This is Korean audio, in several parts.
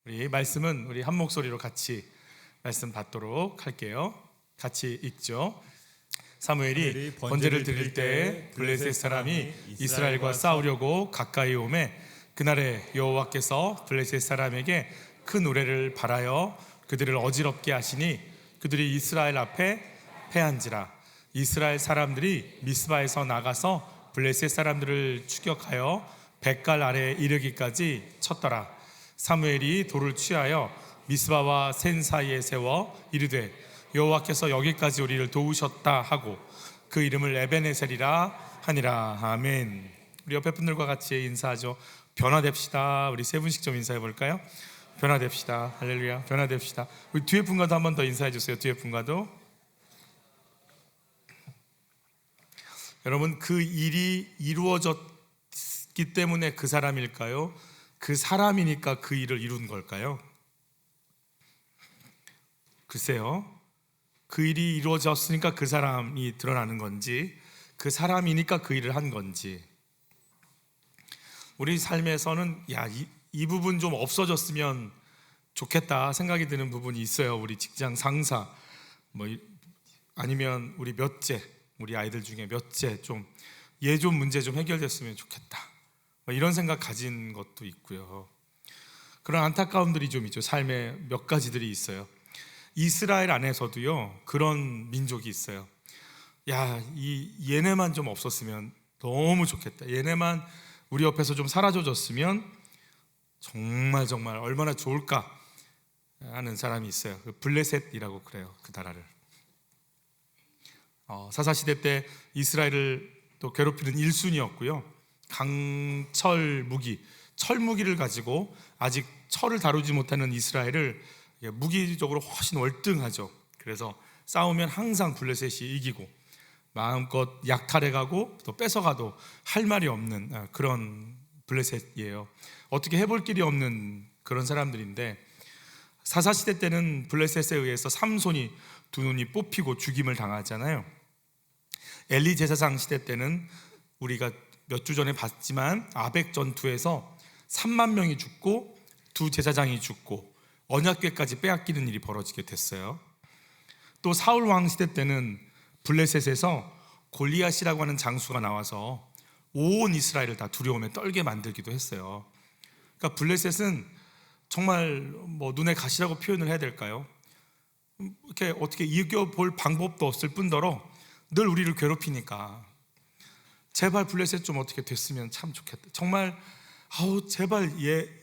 우리 말씀은 우리 한 목소리로 같이 말씀 받도록 할게요. 같이 읽죠. 사무엘이 번제를 드릴 때에 블레셋 사람이 이스라엘과 싸우려고 가까이 오매 그날에 여호와께서 블레셋 사람에게 큰 우레를 발하여 그들을 어지럽게 하시니 그들이 이스라엘 앞에 패한지라. 이스라엘 사람들이 미스바에서 나가서 블레셋 사람들을 추격하여 벳갈 아래에 이르기까지 쳤더라. 사무엘이 돌을 취하여 미스바와 센 사이에 세워 이르되 여호와께서 여기까지 우리를 도우셨다 하고 그 이름을 에벤에셀이라 하니라. 아멘. 우리 옆에 분들과 같이 인사하죠. 변화됩시다. 우리 세 분씩 좀 인사해 볼까요? 변화됩시다. 할렐루야. 변화됩시다. 우리 뒤에 분과도 한 번 더 인사해 주세요. 뒤에 분과도. 여러분, 그 일이 이루어졌기 때문에 그 사람일까요? 그 사람이니까 그 일을 이룬 걸까요? 글쎄요. 그 일이 이루어졌으니까 그 사람이 드러나는 건지, 그 사람이니까 그 일을 한 건지. 우리 삶에서는 이 부분 좀 없어졌으면 좋겠다 생각이 드는 부분이 있어요. 우리 직장 상사, 아니면 우리 몇째, 우리 아이들 중에 몇째 좀 문제 좀 해결됐으면 좋겠다, 이런 생각 가진 것도 있고요. 그런 안타까움들이 좀 있죠. 삶에 몇 가지들이 있어요. 이스라엘 안에서도요, 그런 민족이 있어요. 얘네만 좀 없었으면 너무 좋겠다. 얘네만 우리 옆에서 좀 사라져줬으면 정말 얼마나 좋을까 하는 사람이 있어요. 블레셋이라고 그래요. 그 나라를. 사사시대 때 이스라엘을 또 괴롭히는 1순위였고요. 강철 무기, 철무기를 가지고 아직 철을 다루지 못하는 이스라엘을 무기적으로 훨씬 월등하죠. 그래서 싸우면 항상 블레셋이 이기고 마음껏 약탈해가고 또 뺏어가도 할 말이 없는 그런 블레셋이에요. 어떻게 해볼 길이 없는 그런 사람들인데, 사사시대 때는 블레셋에 의해서 삼손이 두 눈이 뽑히고 죽임을 당하잖아요. 엘리 제사장 시대 때는 우리가 몇 주 전에 봤지만 아벡 전투에서 3만 명이 죽고 두 제사장이 죽고 언약궤까지 빼앗기는 일이 벌어지게 됐어요. 또 사울 왕 시대 때는 블레셋에서 골리앗이라고 하는 장수가 나와서 온 이스라엘을 다 두려움에 떨게 만들기도 했어요. 그러니까 블레셋은 정말 눈에 가시라고 표현을 해야 될까요? 이렇게 어떻게 이겨볼 방법도 없을 뿐더러 늘 우리를 괴롭히니까 제발 블레셋 좀 어떻게 됐으면 참 좋겠다. 정말 제발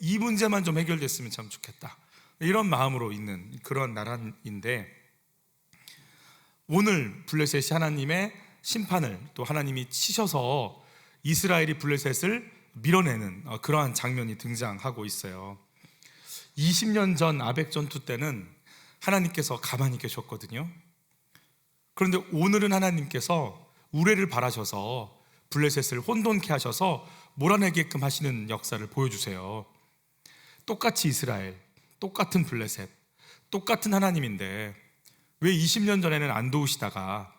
이 문제만 좀 해결됐으면 참 좋겠다. 이런 마음으로 있는 그런 나라인데, 오늘 블레셋이 하나님의 심판을 또 하나님이 치셔서 이스라엘이 블레셋을 밀어내는 그러한 장면이 등장하고 있어요. 20년 전 아벡 전투 때는 하나님께서 가만히 계셨거든요. 그런데 오늘은 하나님께서 우레를 바라셔서 블레셋을 혼돈케 하셔서 몰아내게끔 하시는 역사를 보여주세요. 똑같이 이스라엘, 똑같은 블레셋, 똑같은 하나님인데 왜 20년 전에는 안 도우시다가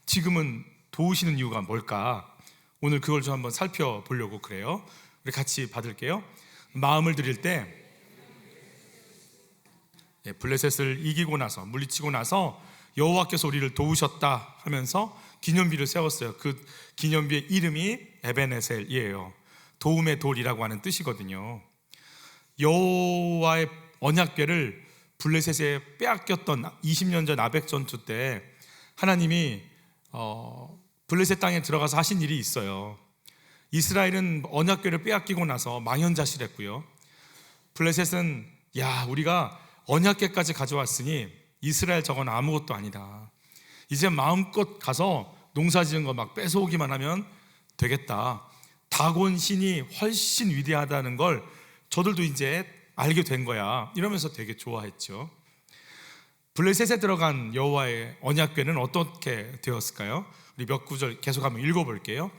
지금은 도우시는 이유가 뭘까? 오늘 그걸 좀 한번 살펴보려고 그래요. 우리 같이 받을게요. 마음을 드릴 때 블레셋을 이기고 나서, 물리치고 나서 여호와께서 우리를 도우셨다 하면서 기념비를 세웠어요. 그 기념비의 이름이 에벤에셀이에요. 도움의 돌이라고 하는 뜻이거든요. 여호와의 언약궤를 블레셋에 빼앗겼던 20년 전 아벡 전투 때 하나님이 블레셋 땅에 들어가서 하신 일이 있어요. 이스라엘은 언약궤를 빼앗기고 나서 망연자실했고요. 블레셋은 우리가 언약궤까지 가져왔으니 이스라엘 저건 아무것도 아니다. 이제 마음껏 가서 농사 지은 거 막 뺏어오기만 하면 되겠다. 다곤 신이 훨씬 위대하다는 걸 저들도 이제 알게 된 거야. 이러면서 되게 좋아했죠. 블레셋에 들어간 여호와의 언약궤는 어떻게 되었을까요? 우리 몇 구절 계속 한번 읽어볼게요.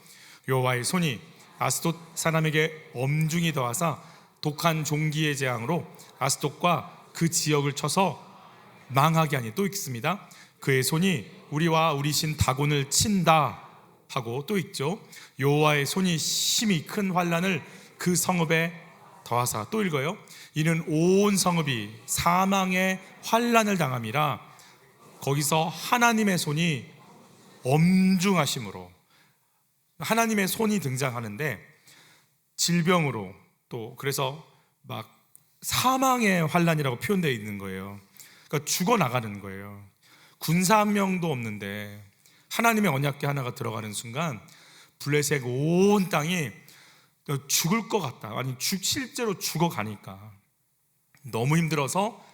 여호와의 손이 아스돗 사람에게 엄중히 더하사 독한 종기의 재앙으로 아스돗과 그 지역을 쳐서 망하게 하니, 또 읽습니다. 그의 손이 우리와 우리 신 다곤을 친다 하고 또 있죠. 여호와의 손이 심히 큰 환난을 그 성읍에 더하사 또 읽어요. 이는 온 성읍이 사망의 환난을 당함이라. 거기서 하나님의 손이 엄중하심으로, 하나님의 손이 등장하는데 질병으로, 또 그래서 막 사망의 환난이라고 표현되어 있는 거예요. 그러니까 죽어나가는 거예요. 군사 한 명도 없는데 하나님의 언약궤 하나가 들어가는 순간 블레셋 온 땅이 죽을 것 같다, 아니 실제로 죽어가니까 너무 힘들어서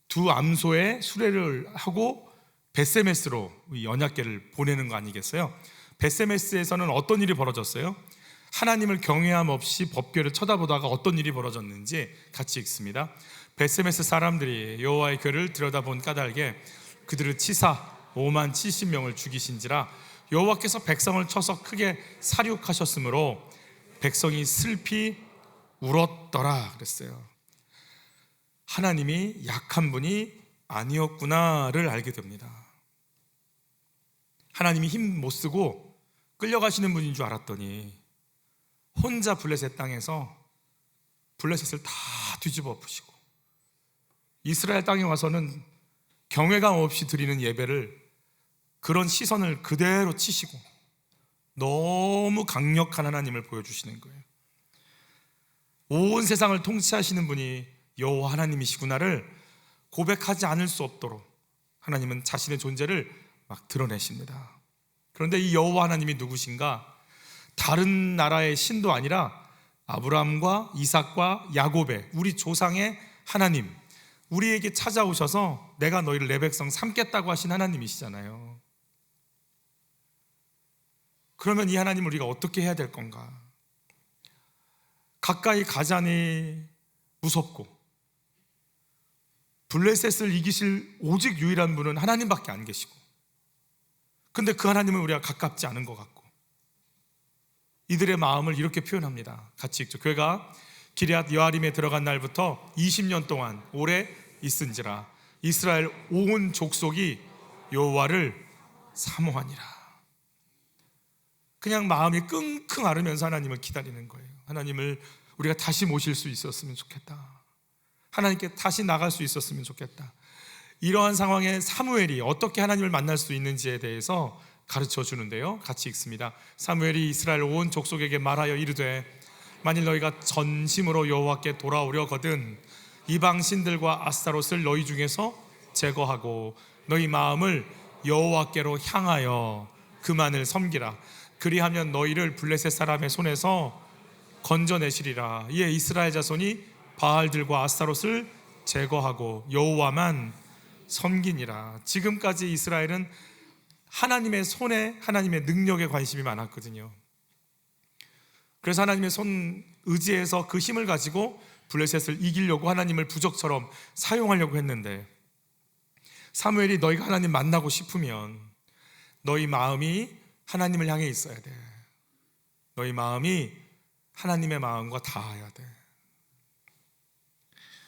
두 암소의 수레를 하고 벳세메스로 이 언약궤를 보내는 거 아니겠어요? 벳세메스에서는 어떤 일이 벌어졌어요? 하나님을 경외함 없이 법궤를 쳐다보다가 어떤 일이 벌어졌는지 같이 읽습니다. 벳세메스 사람들이 여호와의 궤를 들여다본 까닭에 그들을 치사 5만 70명을 죽이신지라. 여호와께서 백성을 쳐서 크게 살육하셨으므로 백성이 슬피 울었더라 그랬어요. 하나님이 약한 분이 아니었구나를 알게 됩니다. 하나님이 힘 못 쓰고 끌려가시는 분인 줄 알았더니 혼자 블레셋 땅에서 블레셋을 다 뒤집어 엎으시고 이스라엘 땅에 와서는 경외감 없이 드리는 예배를, 그런 시선을 그대로 치시고 너무 강력한 하나님을 보여주시는 거예요. 온 세상을 통치하시는 분이 여호와 하나님이시구나를 고백하지 않을 수 없도록 하나님은 자신의 존재를 막 드러내십니다. 그런데 이 여호와 하나님이 누구신가? 다른 나라의 신도 아니라 아브라함과 이삭과 야곱의, 우리 조상의 하나님, 우리에게 찾아오셔서 내가 너희를 내 백성 삼겠다고 하신 하나님이시잖아요. 그러면 이 하나님을 우리가 어떻게 해야 될 건가? 가까이 가자니 무섭고, 블레셋을 이기실 오직 유일한 분은 하나님밖에 안 계시고, 근데 그 하나님은 우리가 가깝지 않은 것 같고, 이들의 마음을 이렇게 표현합니다. 같이 읽죠. 그가 기럇 여아림에 들어간 날부터 20년 동안 오래 있은지라. 이스라엘 온 족속이 여호와를 사모하니라. 그냥 마음이 끙끙 앓으면서 하나님을 기다리는 거예요. 하나님을 우리가 다시 모실 수 있었으면 좋겠다. 하나님께 다시 나갈 수 있었으면 좋겠다. 이러한 상황에 사무엘이 어떻게 하나님을 만날 수 있는지에 대해서 가르쳐 주는데요. 같이 읽습니다. 사무엘이 이스라엘 온 족속에게 말하여 이르되 만일 너희가 전심으로 여호와께 돌아오려거든 이방 신들과 아스타롯을 너희 중에서 제거하고 너희 마음을 여호와께로 향하여 그만을 섬기라. 그리하면 너희를 블레셋 사람의 손에서 건져내시리라. 이에 이스라엘 자손이 바알들과 아스타롯을 제거하고 여호와만 섬기니라. 지금까지 이스라엘은 하나님의 손에, 하나님의 능력에 관심이 많았거든요. 그래서 하나님의 손 의지해서 그 힘을 가지고 블레셋을 이기려고 하나님을 부적처럼 사용하려고 했는데, 사무엘이 너희가 하나님 만나고 싶으면 너희 마음이 하나님을 향해 있어야 돼. 너희 마음이 하나님의 마음과 닿아야 돼.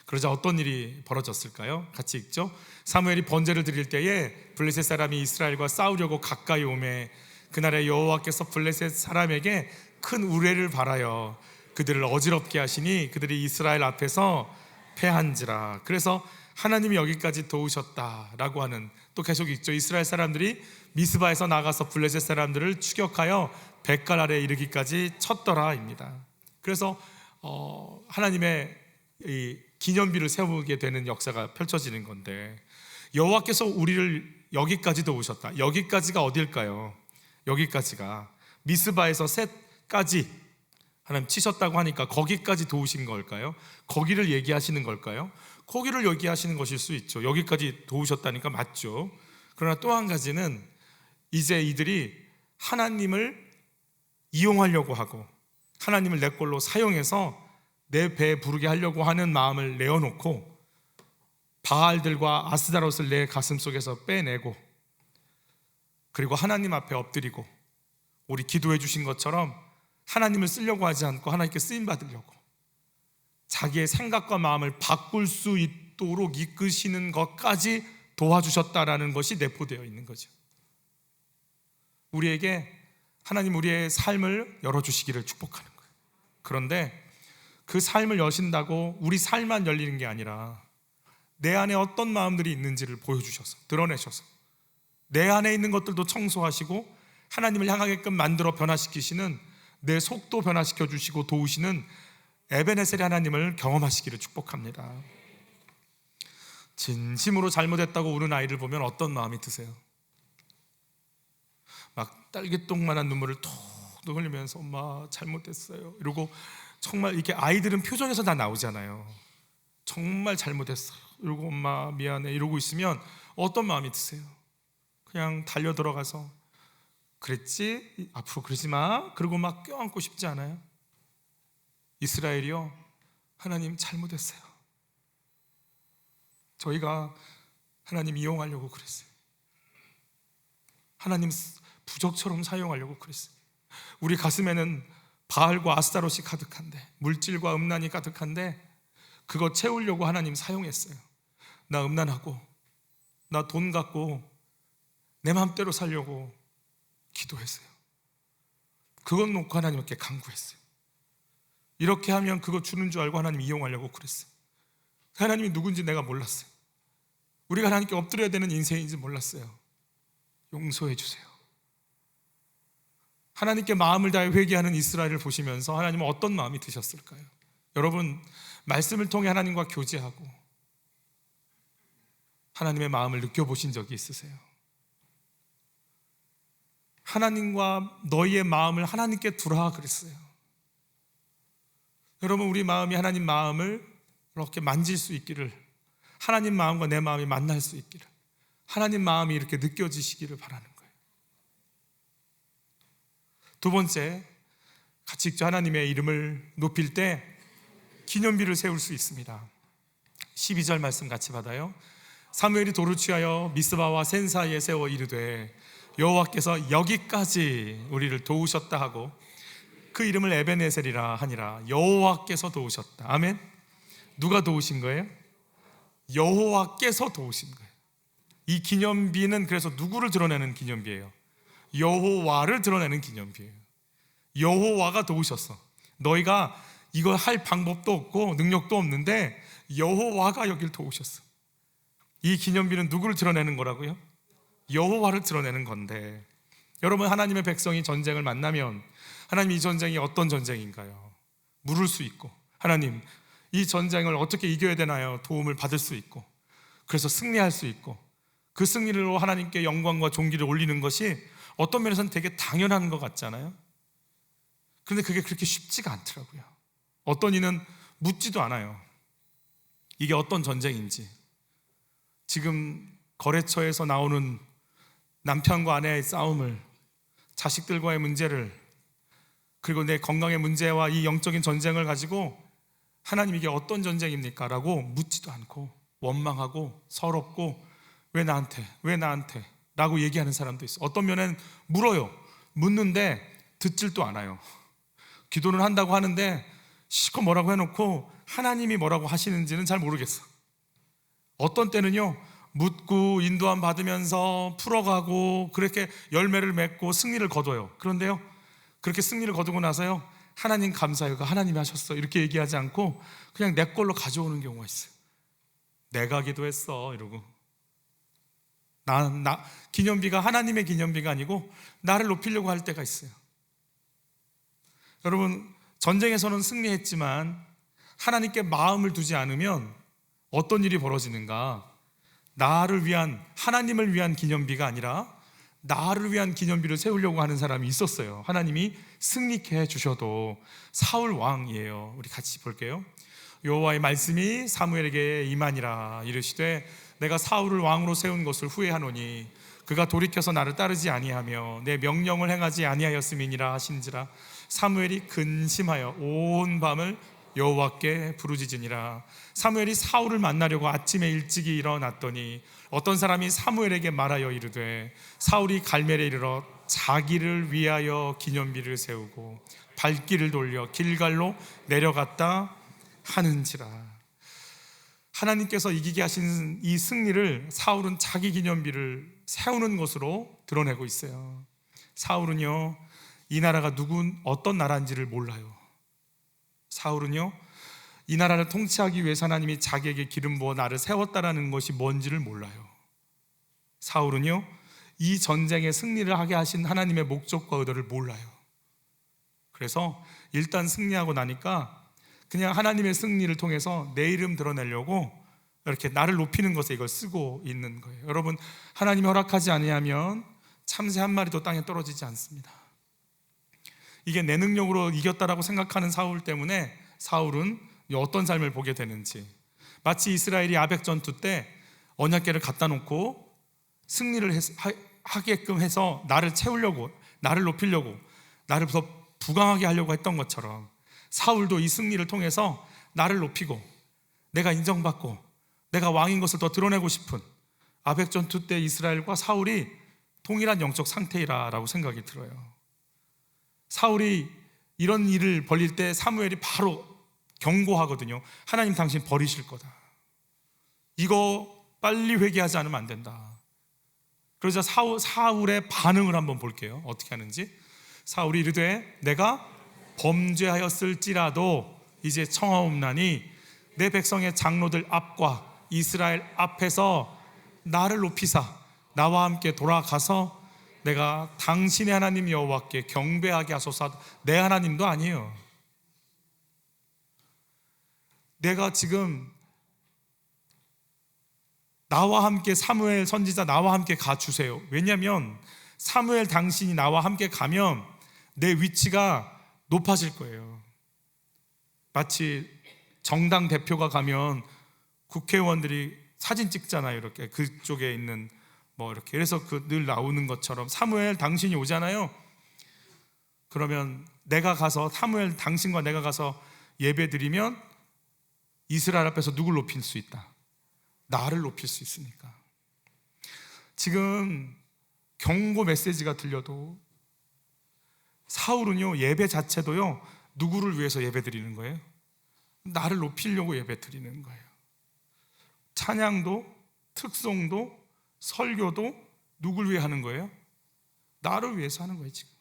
그러자 어떤 일이 벌어졌을까요? 같이 읽죠. 사무엘이 번제를 드릴 때에 블레셋 사람이 이스라엘과 싸우려고 가까이 오매 그날에 여호와께서 블레셋 사람에게 큰 우레를 발하여 그들을 어지럽게 하시니 그들이 이스라엘 앞에서 패한지라. 그래서 하나님이 여기까지 도우셨다라고 하는, 또 계속 읽죠. 이스라엘 사람들이 미스바에서 나가서 블레셋 사람들을 추격하여 벳갈 아래에 이르기까지 쳤더라입니다. 그래서 하나님의 이 기념비를 세우게 되는 역사가 펼쳐지는 건데, 여호와께서 우리를 여기까지 도우셨다. 여기까지가 어딜까요? 여기까지가 미스바에서 셋까지 하나님 치셨다고 하니까 거기까지 도우신 걸까요? 거기를 얘기하시는 걸까요? 거기를 얘기하시는 것일 수 있죠. 여기까지 도우셨다니까 맞죠. 그러나 또 한 가지는 이제 이들이 하나님을 이용하려고 하고 하나님을 내 걸로 사용해서 내 배에 부르게 하려고 하는 마음을 내어놓고 바알들과 아스다롯을 내 가슴 속에서 빼내고, 그리고 하나님 앞에 엎드리고 우리 기도해 주신 것처럼 하나님을 쓰려고 하지 않고 하나님께 쓰임 받으려고 자기의 생각과 마음을 바꿀 수 있도록 이끄시는 것까지 도와주셨다라는 것이 내포되어 있는 거죠. 우리에게 하나님 우리의 삶을 열어주시기를 축복하는 거예요. 그런데 그 삶을 여신다고 우리 삶만 열리는 게 아니라 내 안에 어떤 마음들이 있는지를 보여주셔서, 드러내셔서 내 안에 있는 것들도 청소하시고 하나님을 향하게끔 만들어 변화시키시는, 내 속도 변화시켜 주시고 도우시는 에베네셀의 하나님을 경험하시기를 축복합니다. 진심으로 잘못했다고 우는 아이를 보면 어떤 마음이 드세요? 막 딸기똥만한 눈물을 톡톡 흘리면서 엄마 잘못했어요 이러고, 정말 이렇게 아이들은 표정에서 다 나오잖아요. 정말 잘못했어요 이러고 엄마 미안해 이러고 있으면 어떤 마음이 드세요? 그냥 달려 들어가서 그랬지? 앞으로 그러지 마 그러고 막 껴안고 싶지 않아요? 이스라엘이요, 하나님 잘못했어요. 저희가 하나님 이용하려고 그랬어요. 하나님 부적처럼 사용하려고 그랬어요. 우리 가슴에는 바알과 아스타롯이 가득한데, 물질과 음란이 가득한데 그거 채우려고 하나님 사용했어요. 나 음란하고 나 돈 갖고 내 마음대로 살려고 기도했어요. 그것 놓고 하나님께 간구했어요. 이렇게 하면 그거 주는 줄 알고 하나님 이용하려고 그랬어요. 하나님이 누군지 내가 몰랐어요. 우리가 하나님께 엎드려야 되는 인생인지 몰랐어요. 용서해 주세요. 하나님께 마음을 다해 회개하는 이스라엘을 보시면서 하나님은 어떤 마음이 드셨을까요? 여러분, 말씀을 통해 하나님과 교제하고 하나님의 마음을 느껴보신 적이 있으세요? 하나님과 너희의 마음을 하나님께 두라 그랬어요. 여러분, 우리 마음이 하나님 마음을 이렇게 만질 수 있기를, 하나님 마음과 내 마음이 만날 수 있기를, 하나님 마음이 이렇게 느껴지시기를 바라는 거예요. 두 번째, 같이 읽죠. 하나님의 이름을 높일 때 기념비를 세울 수 있습니다. 12절 말씀 같이 받아요. 사무엘이 돌을 취하여 미스바와 센 사이에 세워 이르되 여호와께서 여기까지 우리를 도우셨다 하고 그 이름을 에베네셀이라 하니라. 여호와께서 도우셨다. 아멘. 누가 도우신 거예요? 여호와께서 도우신 거예요. 이 기념비는 그래서 누구를 드러내는 기념비예요? 여호와를 드러내는 기념비예요. 여호와가 도우셨어. 너희가 이걸 할 방법도 없고 능력도 없는데 여호와가 여길 도우셨어. 이 기념비는 누구를 드러내는 거라고요? 여호와를 드러내는 건데, 여러분, 하나님의 백성이 전쟁을 만나면 하나님, 이 전쟁이 어떤 전쟁인가요? 물을 수 있고, 하나님 이 전쟁을 어떻게 이겨야 되나요? 도움을 받을 수 있고, 그래서 승리할 수 있고, 그 승리로 하나님께 영광과 존귀를 올리는 것이 어떤 면에서는 되게 당연한 것 같잖아요. 그런데 그게 그렇게 쉽지가 않더라고요. 어떤 이는 묻지도 않아요. 이게 어떤 전쟁인지. 지금 거래처에서 나오는 남편과 아내의 싸움을, 자식들과의 문제를, 그리고 내 건강의 문제와 이 영적인 전쟁을 가지고 하나님 이게 어떤 전쟁입니까? 라고 묻지도 않고 원망하고 서럽고 왜 나한테 라고 얘기하는 사람도 있어요. 어떤 면엔 물어요. 묻는데 듣질도 않아요. 기도는 한다고 하는데 실컷 뭐라고 해놓고 하나님이 뭐라고 하시는지는 잘 모르겠어. 어떤 때는요, 묻고 인도함 받으면서 풀어가고 그렇게 열매를 맺고 승리를 거둬요. 그런데요, 그렇게 승리를 거두고 나서요, 하나님 감사해요, 하나님이 하셨어, 이렇게 얘기하지 않고 그냥 내 걸로 가져오는 경우가 있어요. 내가 기도했어 이러고. 기념비가 하나님의 기념비가 아니고 나를 높이려고 할 때가 있어요. 여러분, 전쟁에서는 승리했지만 하나님께 마음을 두지 않으면 어떤 일이 벌어지는가? 나를 위한, 하나님을 위한 기념비가 아니라 나를 위한 기념비를 세우려고 하는 사람이 있었어요. 하나님이 승리케 해주셔도. 사울 왕이에요. 우리 같이 볼게요. 여호와의 말씀이 사무엘에게 임하니라. 이르시되 내가 사울을 왕으로 세운 것을 후회하노니 그가 돌이켜서 나를 따르지 아니하며 내 명령을 행하지 아니하였음이니라 하신지라. 사무엘이 근심하여 온 밤을 여호와께 부르짖으니라. 사무엘이 사울을 만나려고 아침에 일찍이 일어났더니 어떤 사람이 사무엘에게 말하여 이르되 사울이 갈멜에 이르러 자기를 위하여 기념비를 세우고 발길을 돌려 길갈로 내려갔다 하는지라. 하나님께서 이기게 하신 이 승리를 사울은 자기 기념비를 세우는 것으로 드러내고 있어요. 사울은요, 이 나라가 어떤 나라인지를 몰라요. 사울은요, 이 나라를 통치하기 위해서 하나님이 자기에게 기름 부어 나를 세웠다라는 것이 뭔지를 몰라요. 사울은요, 이 전쟁에 승리를 하게 하신 하나님의 목적과 의도를 몰라요. 그래서 일단 승리하고 나니까 그냥 하나님의 승리를 통해서 내 이름 드러내려고 이렇게 나를 높이는 것에 이걸 쓰고 있는 거예요. 여러분, 하나님이 허락하지 아니하면 참새 한 마리도 땅에 떨어지지 않습니다. 이게 내 능력으로 이겼다라고 생각하는 사울 때문에 사울은 어떤 삶을 보게 되는지, 마치 이스라엘이 아벡 전투 때 언약궤를 갖다 놓고 승리를 하게끔 해서 나를 채우려고, 나를 높이려고, 나를 더 부강하게 하려고 했던 것처럼 사울도 이 승리를 통해서 나를 높이고 내가 인정받고 내가 왕인 것을 더 드러내고 싶은, 아벡 전투 때 이스라엘과 사울이 동일한 영적 상태이라고 생각이 들어요. 사울이 이런 일을 벌릴 때 사무엘이 바로 경고하거든요. 하나님 당신 버리실 거다. 이거 빨리 회개하지 않으면 안 된다. 그러자 사울의 반응을 한번 볼게요. 어떻게 하는지. 사울이 이르되 내가 범죄하였을지라도 이제 청하옵나니 내 백성의 장로들 앞과 이스라엘 앞에서 나를 높이사 나와 함께 돌아가서 내가 당신의 하나님 여호와께 경배하게 하소서. 내 하나님도 아니에요. 내가 지금 나와 함께, 사무엘 선지자 나와 함께 가주세요. 왜냐하면 사무엘 당신이 나와 함께 가면 내 위치가 높아질 거예요. 마치 정당 대표가 가면 국회의원들이 사진 찍잖아요. 이렇게 그쪽에 있는 뭐 이렇게, 그래서 늘 나오는 것처럼 사무엘 당신이 오잖아요. 그러면 내가 가서, 사무엘 당신과 내가 가서 예배 드리면 이스라엘 앞에서 누굴 높일 수 있다? 나를 높일 수 있으니까. 지금 경고 메시지가 들려도 사울은요, 예배 자체도요, 누구를 위해서 예배 드리는 거예요? 나를 높이려고 예배 드리는 거예요. 찬양도, 특송도, 설교도 누굴 위해 하는 거예요? 나를 위해서 하는 거예요. 지금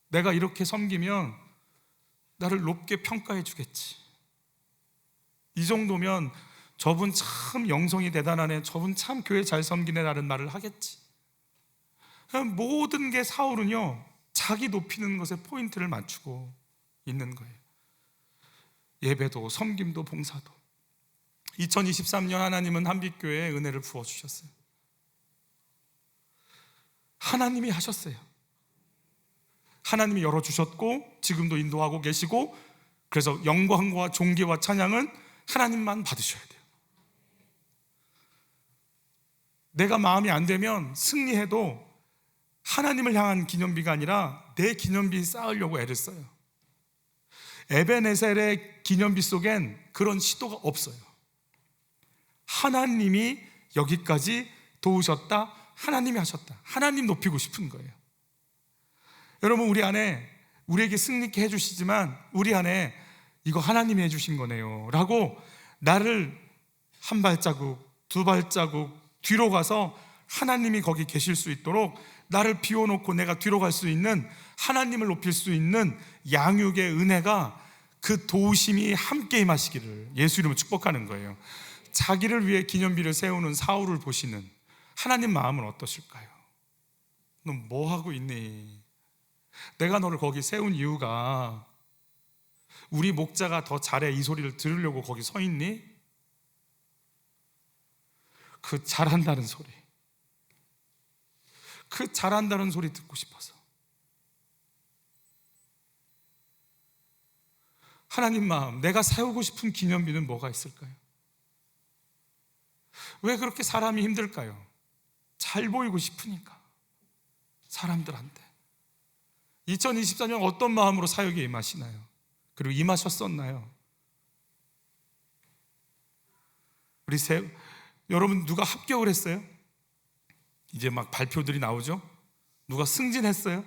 내가 이렇게 섬기면 나를 높게 평가해 주겠지. 이 정도면 저분 참 영성이 대단하네, 저분 참 교회 잘 섬기네, 라는 말을 하겠지. 모든 게 사울은요, 자기 높이는 것에 포인트를 맞추고 있는 거예요. 예배도, 섬김도, 봉사도. 2023년 하나님은 한빛교회에 은혜를 부어주셨어요. 하나님이 하셨어요. 하나님이 열어주셨고 지금도 인도하고 계시고, 그래서 영광과 존귀와 찬양은 하나님만 받으셔야 돼요. 내가 마음이 안 되면 승리해도 하나님을 향한 기념비가 아니라 내 기념비 쌓으려고 애를 써요. 에베네셀의 기념비 속엔 그런 시도가 없어요. 하나님이 여기까지 도우셨다, 하나님이 하셨다, 하나님 높이고 싶은 거예요. 여러분, 우리 안에, 우리에게 승리케 해주시지만 우리 안에 이거 하나님이 해주신 거네요 라고 나를 한 발자국, 두 발자국 뒤로 가서 하나님이 거기 계실 수 있도록 나를 비워놓고 내가 뒤로 갈 수 있는, 하나님을 높일 수 있는 양육의 은혜가, 그 도우심이 함께 임하시기를 예수 이름으로 축복하는 거예요. 자기를 위해 기념비를 세우는 사울을 보시는 하나님 마음은 어떠실까요? 너 뭐 하고 있니? 내가 너를 거기 세운 이유가 우리 목자가 더 잘해, 이 소리를 들으려고 거기 서 있니? 그 잘한다는 소리, 그 잘한다는 소리 듣고 싶어서. 하나님 마음, 내가 세우고 싶은 기념비는 뭐가 있을까요? 왜 그렇게 사람이 힘들까요? 잘 보이고 싶으니까. 사람들한테. 2024년 어떤 마음으로 사역에 임하시나요? 그리고 임하셨었나요? 여러분, 누가 합격을 했어요? 이제 막 발표들이 나오죠? 누가 승진했어요?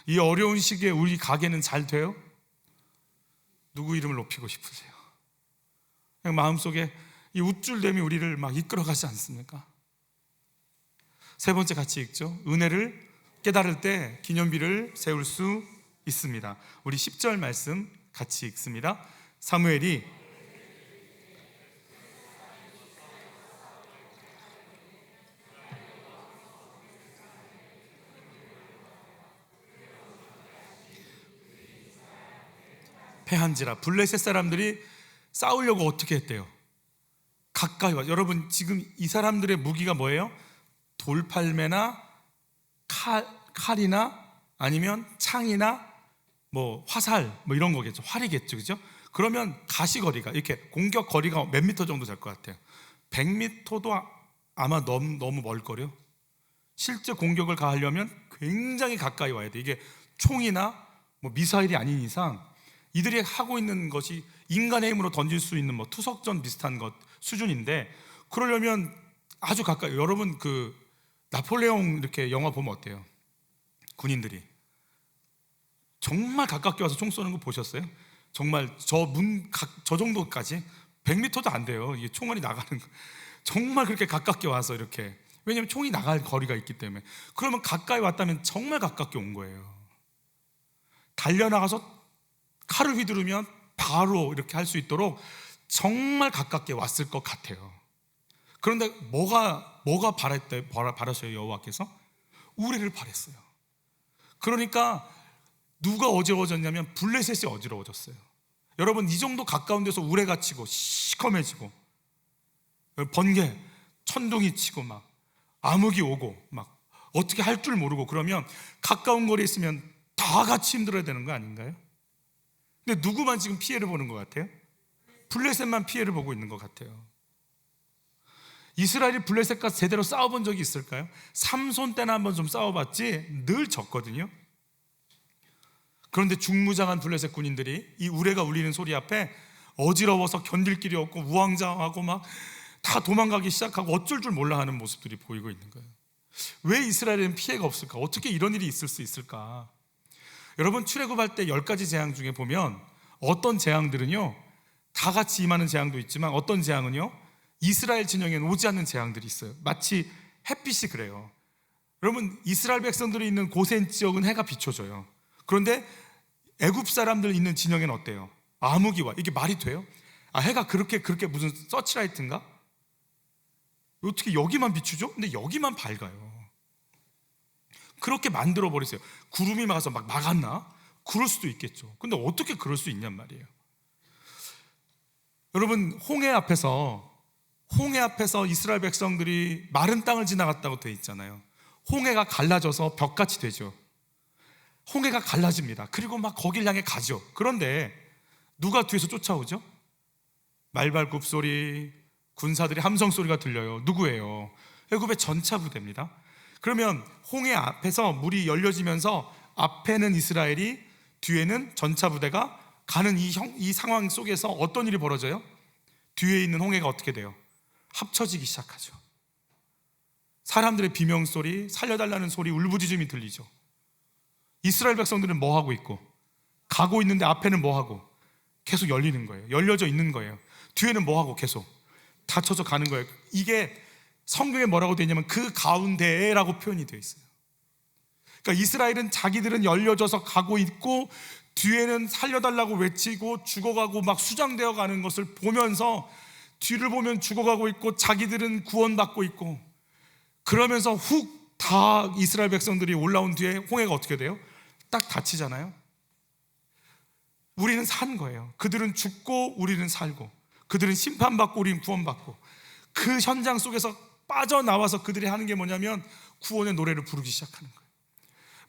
이 어려운 시기에 우리 가게는 잘 돼요? 누구 이름을 높이고 싶으세요? 그냥 마음속에 이 우쭐됨이 우리를 막 이끌어가지 않습니까? 세 번째 같이 읽죠. 은혜를 깨달을 때 기념비를 세울 수 있습니다. 우리 10절 말씀 같이 읽습니다. 사무엘이 패한지라. 블레셋 사람들이 싸우려고 어떻게 했대요? 가까이 와. 여러분, 지금 이 사람들의 무기가 뭐예요? 돌팔매나 칼이나 아니면 창이나 뭐 화살 뭐 이런 거겠죠. 활이겠죠, 그죠? 그러면 가시거리가 이렇게 공격 거리가 몇 미터 정도 될 것 같아요? 100m도 아마 너무 멀거려. 실제 공격을 가하려면 굉장히 가까이 와야 돼. 이게 총이나 뭐 미사일이 아닌 이상 이들이 하고 있는 것이 인간의 힘으로 던질 수 있는 뭐 투석전 비슷한 것 수준인데, 그러려면 아주 가까이. 여러분, 그 나폴레옹 이렇게 영화 보면 어때요? 군인들이 정말 가깝게 와서 총 쏘는 거 보셨어요? 정말 저 정도까지 100m도 안 돼요. 이게 총알이 나가는 거. 정말 그렇게 가깝게 와서 이렇게. 왜냐하면 총이 나갈 거리가 있기 때문에. 그러면 가까이 왔다면 정말 가깝게 온 거예요. 달려나가서 칼을 휘두르면 바로 이렇게 할 수 있도록 정말 가깝게 왔을 것 같아요. 그런데 뭐가 바랐어요? 여호와께서 우레를 바랬어요. 그러니까 누가 어지러워졌냐면 블레셋이 어지러워졌어요. 여러분, 이 정도 가까운 데서 우레가 치고 시커매지고 번개 천둥이 치고 막 암흑이 오고 막 어떻게 할 줄 모르고 그러면 가까운 거리에 있으면 다 같이 힘들어야 되는 거 아닌가요? 근데 누구만 지금 피해를 보는 것 같아요? 블레셋만 피해를 보고 있는 것 같아요. 이스라엘이 블레셋과 제대로 싸워본 적이 있을까요? 삼손 때나 한번 좀 싸워봤지 늘 졌거든요. 그런데 중무장한 블레셋 군인들이 이 우레가 울리는 소리 앞에 어지러워서 견딜 길이 없고 우왕좌왕하고 막 다 도망가기 시작하고 어쩔 줄 몰라 하는 모습들이 보이고 있는 거예요. 왜 이스라엘에는 피해가 없을까? 어떻게 이런 일이 있을 수 있을까? 여러분, 출애굽할 때 10가지 재앙 중에 보면 어떤 재앙들은요 다 같이 임하는 재앙도 있지만 어떤 재앙은요 이스라엘 진영에는 오지 않는 재앙들이 있어요. 마치 햇빛이 그래요. 여러분, 이스라엘 백성들이 있는 고센 지역은 해가 비춰져요. 그런데 애굽 사람들 있는 진영에는 어때요? 암흑이 와. 이게 말이 돼요? 해가 그렇게 무슨 서치라이트인가? 어떻게 여기만 비추죠? 근데 여기만 밝아요. 그렇게 만들어 버리세요. 구름이 막아서 막 막았나? 그럴 수도 있겠죠. 근데 어떻게 그럴 수 있냔 말이에요. 여러분, 홍해 앞에서 이스라엘 백성들이 마른 땅을 지나갔다고 돼 있잖아요. 홍해가 갈라져서 벽같이 되죠. 홍해가 갈라집니다. 그리고 막 거길 향해 가죠. 그런데 누가 뒤에서 쫓아오죠? 말발굽 소리, 군사들의 함성 소리가 들려요. 누구예요? 애굽의 전차 부대입니다. 그러면 홍해 앞에서 물이 열려지면서 앞에는 이스라엘이, 뒤에는 전차 부대가 가는 이 상황 속에서 어떤 일이 벌어져요? 뒤에 있는 홍해가 어떻게 돼요? 합쳐지기 시작하죠. 사람들의 비명소리, 살려달라는 소리, 울부짖음이 들리죠. 이스라엘 백성들은 뭐 하고 있고, 가고 있는데 앞에는 뭐 하고? 계속 열리는 거예요. 열려져 있는 거예요. 뒤에는 뭐 하고 계속 닫혀서 가는 거예요. 이게 성경에 뭐라고 되어 있냐면 그 가운데라고 표현이 되어 있어요. 그러니까 이스라엘은 자기들은 열려져서 가고 있고 뒤에는 살려달라고 외치고 죽어가고 막 수장되어 가는 것을 보면서, 뒤를 보면 죽어가고 있고 자기들은 구원받고 있고, 그러면서 훅 다 이스라엘 백성들이 올라온 뒤에 홍해가 어떻게 돼요? 딱 닫히잖아요. 우리는 산 거예요. 그들은 죽고 우리는 살고, 그들은 심판받고 우리는 구원받고, 그 현장 속에서 빠져나와서 그들이 하는 게 뭐냐면 구원의 노래를 부르기 시작하는 거예요.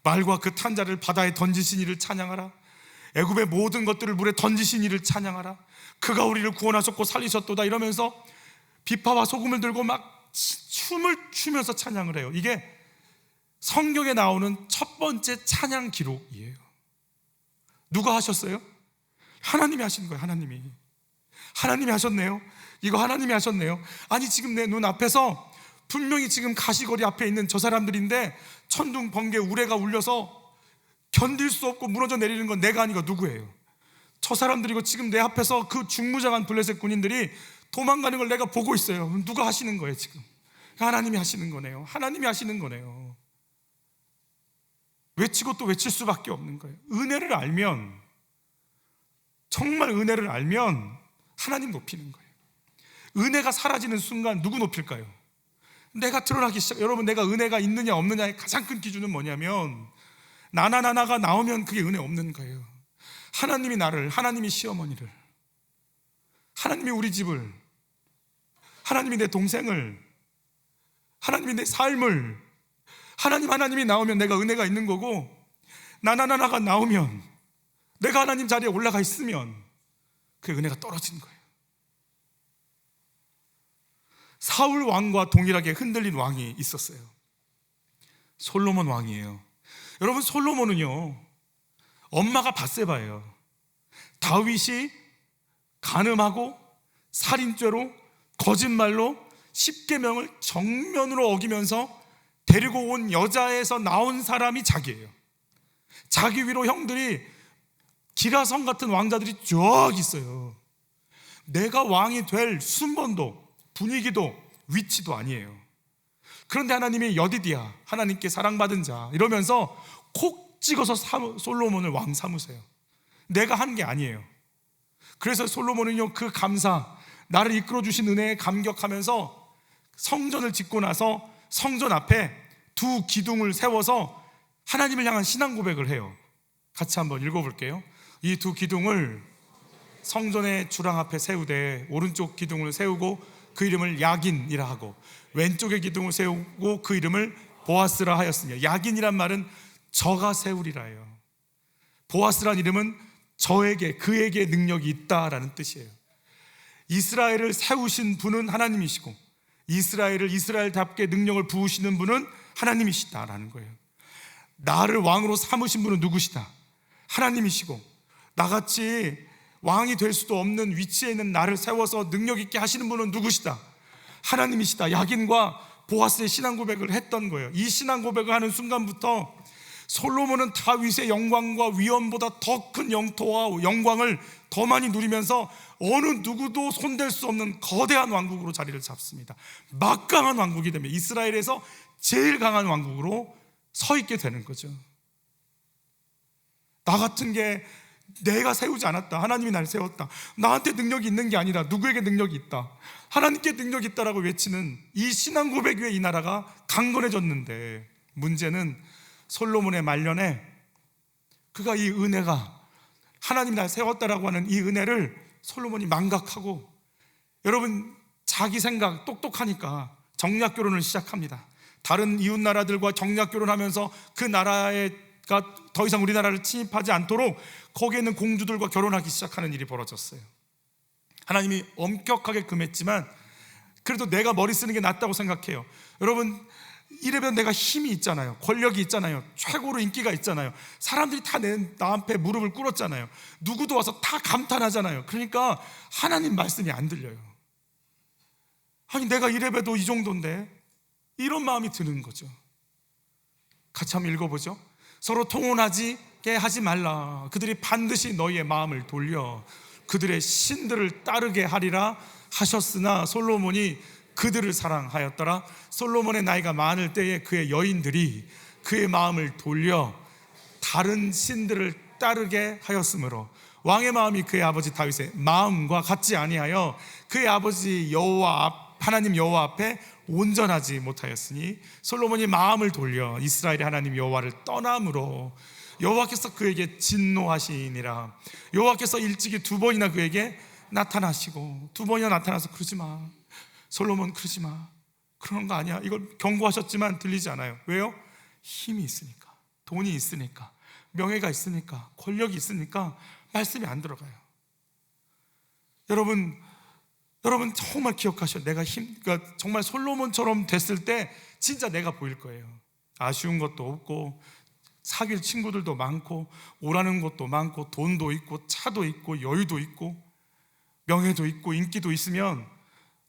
말과 그 탄자를 바다에 던지신 이를 찬양하라. 애굽의 모든 것들을 물에 던지신 이를 찬양하라. 그가 우리를 구원하셨고 살리셨도다. 이러면서 비파와 소금을 들고 막 춤을 추면서 찬양을 해요. 이게 성경에 나오는 첫 번째 찬양 기록이에요. 누가 하셨어요? 하나님이 하신 거예요. 하나님이 하셨네요. 이거 하나님이 하셨네요. 아니, 지금 내 눈 앞에서 분명히 지금 가시거리 앞에 있는 저 사람들인데 천둥 번개 우레가 울려서 견딜 수 없고 무너져 내리는 건 내가 아니고 누구예요? 저 사람들이고, 지금 내 앞에서 그 중무장한 블레셋 군인들이 도망가는 걸 내가 보고 있어요. 누가 하시는 거예요? 지금 하나님이 하시는 거네요. 하나님이 하시는 거네요. 외치고 또 외칠 수밖에 없는 거예요. 은혜를 알면, 정말 은혜를 알면 하나님 높이는 거예요. 은혜가 사라지는 순간 누구 높일까요? 내가 드러나기 시작. 여러분, 내가 은혜가 있느냐 없느냐의 가장 큰 기준은 뭐냐면 나나가 나오면 그게 은혜 없는 거예요. 하나님이 나를, 하나님이 시어머니를, 하나님이 우리 집을, 하나님이 내 동생을, 하나님이 내 삶을, 하나님이 나오면 내가 은혜가 있는 거고, 나가 나오면, 내가 하나님 자리에 올라가 있으면 그 은혜가 떨어지는 거예요. 사울 왕과 동일하게 흔들린 왕이 있었어요. 솔로몬 왕이에요. 여러분, 솔로몬은요, 엄마가 밧세바예요. 다윗이 간음하고 살인죄로 거짓말로 십계명을 정면으로 어기면서 데리고 온 여자에서 나온 사람이 자기예요. 자기 위로 형들이 기라성 같은 왕자들이 쭉 있어요. 내가 왕이 될 순번도 분위기도 위치도 아니에요. 그런데 하나님이 여디디야, 하나님께 사랑받은 자 이러면서 콕 찍어서 솔로몬을 왕 삼으세요. 내가 한 게 아니에요. 그래서 솔로몬은요, 그 감사, 나를 이끌어 주신 은혜에 감격하면서 성전을 짓고 나서 성전 앞에 두 기둥을 세워서 하나님을 향한 신앙 고백을 해요. 같이 한번 읽어볼게요. 이 두 기둥을 성전의 주랑 앞에 세우되 오른쪽 기둥을 세우고 그 이름을 야긴이라 하고 왼쪽의 기둥을 세우고 그 이름을 보아스라 하였으며, 야긴이란 말은 저가 세우리라예요. 보아스란 이름은 저에게, 그에게 능력이 있다라는 뜻이에요. 이스라엘을 세우신 분은 하나님이시고 이스라엘을 이스라엘답게 능력을 부으시는 분은 하나님이시다라는 거예요. 나를 왕으로 삼으신 분은 누구시다? 하나님이시고, 나같이 왕이 될 수도 없는 위치에 있는 나를 세워서 능력 있게 하시는 분은 누구시다? 하나님이시다. 야긴과 보아스의 신앙 고백을 했던 거예요. 이 신앙 고백을 하는 순간부터 솔로몬은 다윗의 영광과 위엄보다 더 큰 영토와 영광을 더 많이 누리면서 어느 누구도 손댈 수 없는 거대한 왕국으로 자리를 잡습니다. 막강한 왕국이 되면 이스라엘에서 제일 강한 왕국으로 서 있게 되는 거죠. 나 같은 게 내가 세우지 않았다, 하나님이 날 세웠다, 나한테 능력이 있는 게 아니라 누구에게 능력이 있다, 하나님께 능력이 있다라고 외치는 이 신앙 고백 위에 이 나라가 강건해졌는데, 문제는 솔로몬의 말년에 그가 이 은혜가, 하나님이 날 세웠다라고 하는 이 은혜를 솔로몬이 망각하고, 여러분, 자기 생각 똑똑하니까 정략 결혼을 시작합니다. 다른 이웃 나라들과 정략 결혼하면서 그 나라가 더 이상 우리나라를 침입하지 않도록 거기에 있는 공주들과 결혼하기 시작하는 일이 벌어졌어요. 하나님이 엄격하게 금했지만 그래도 내가 머리 쓰는 게 낫다고 생각해요. 여러분, 이래면 내가 힘이 있잖아요. 권력이 있잖아요. 최고로 인기가 있잖아요. 사람들이 다 나 앞에 무릎을 꿇었잖아요. 누구도 와서 다 감탄하잖아요. 그러니까 하나님 말씀이 안 들려요. 아니, 내가 이래봬도 이 정도인데, 이런 마음이 드는 거죠. 같이 한번 읽어보죠. 서로 통혼하게 하지 말라. 그들이 반드시 너희의 마음을 돌려 그들의 신들을 따르게 하리라 하셨으나 솔로몬이 그들을 사랑하였더라. 솔로몬의 나이가 많을 때에 그의 여인들이 그의 마음을 돌려 다른 신들을 따르게 하였으므로 왕의 마음이 그의 아버지 다윗의 마음과 같지 아니하여 그의 아버지 하나님 여호와 앞에 온전하지 못하였으니, 솔로몬이 마음을 돌려 이스라엘의 하나님 여호와를 떠남으로 여호와께서 그에게 진노하시니라. 여호와께서 일찍이 두 번이나 그에게 나타나시고, 두 번이나 나타나서 그러지 마, 솔로몬 그러지 마, 그러는 거 아니야, 이걸 경고하셨지만 들리지 않아요. 왜요? 힘이 있으니까, 돈이 있으니까, 명예가 있으니까, 권력이 있으니까 말씀이 안 들어가요. 여러분 정말 기억하셔요. 내가 그러니까 정말 솔로몬처럼 됐을 때 진짜 내가 보일 거예요. 아쉬운 것도 없고, 사귈 친구들도 많고, 오라는 것도 많고, 돈도 있고, 차도 있고, 여유도 있고, 명예도 있고, 인기도 있으면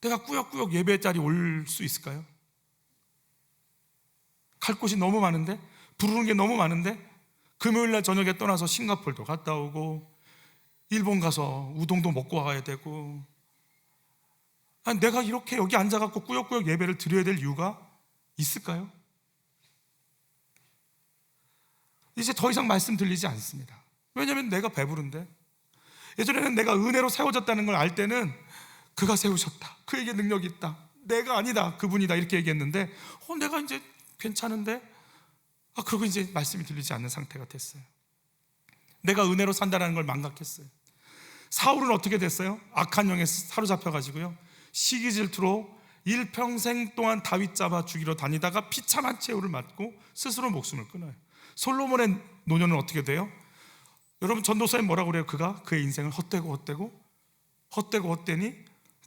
내가 꾸역꾸역 예배 자리 올 수 있을까요? 갈 곳이 너무 많은데, 부르는 게 너무 많은데, 금요일날 저녁에 떠나서 싱가포르도 갔다 오고, 일본 가서 우동도 먹고 와야 되고, 아니, 내가 이렇게 여기 앉아갖고 꾸역꾸역 예배를 드려야 될 이유가 있을까요? 이제 더 이상 말씀 들리지 않습니다. 왜냐하면 내가 배부른데, 예전에는 내가 은혜로 세워졌다는 걸 알 때는 그가 세우셨다, 그에게 능력이 있다, 내가 아니다, 그분이다, 이렇게 얘기했는데, 내가 이제 괜찮은데, 그러고 이제 말씀이 들리지 않는 상태가 됐어요. 내가 은혜로 산다는 걸 망각했어요. 사울은 어떻게 됐어요? 악한 영에 사로잡혀가지고요, 시기 질투로 일평생 동안 다윗 잡아 죽이러 다니다가 비참한 최후를 맞고 스스로 목숨을 끊어요. 솔로몬의 노년은 어떻게 돼요? 여러분, 전도서에 뭐라고 그래요? 그가 그의 인생을 헛되니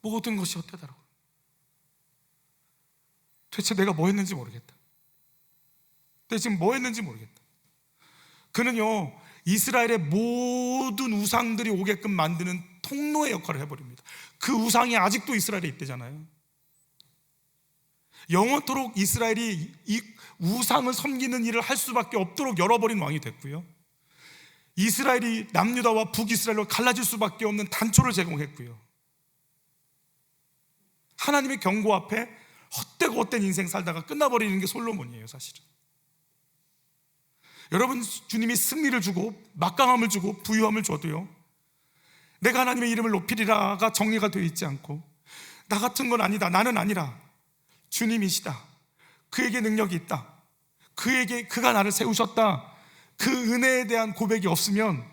모든 것이 헛되다라고. 대체 내가 뭐 했는지 모르겠다. 내가 지금 뭐 했는지 모르겠다. 그는요, 이스라엘의 모든 우상들이 오게끔 만드는 통로의 역할을 해버립니다. 그 우상이 아직도 이스라엘에 있대잖아요. 영원토록 이스라엘이 이 우상을 섬기는 일을 할 수밖에 없도록 열어버린 왕이 됐고요, 이스라엘이 남유다와 북이스라엘로 갈라질 수밖에 없는 단초를 제공했고요, 하나님의 경고 앞에 헛되고 헛된 인생 살다가 끝나버리는 게 솔로몬이에요, 사실은. 여러분, 주님이 승리를 주고 막강함을 주고 부유함을 줘도요, 내가 하나님의 이름을 높이리라가 정리가 되어 있지 않고, 나 같은 건 아니다, 나는 아니라 주님이시다, 그에게 능력이 있다, 그가 나를 세우셨다, 그 은혜에 대한 고백이 없으면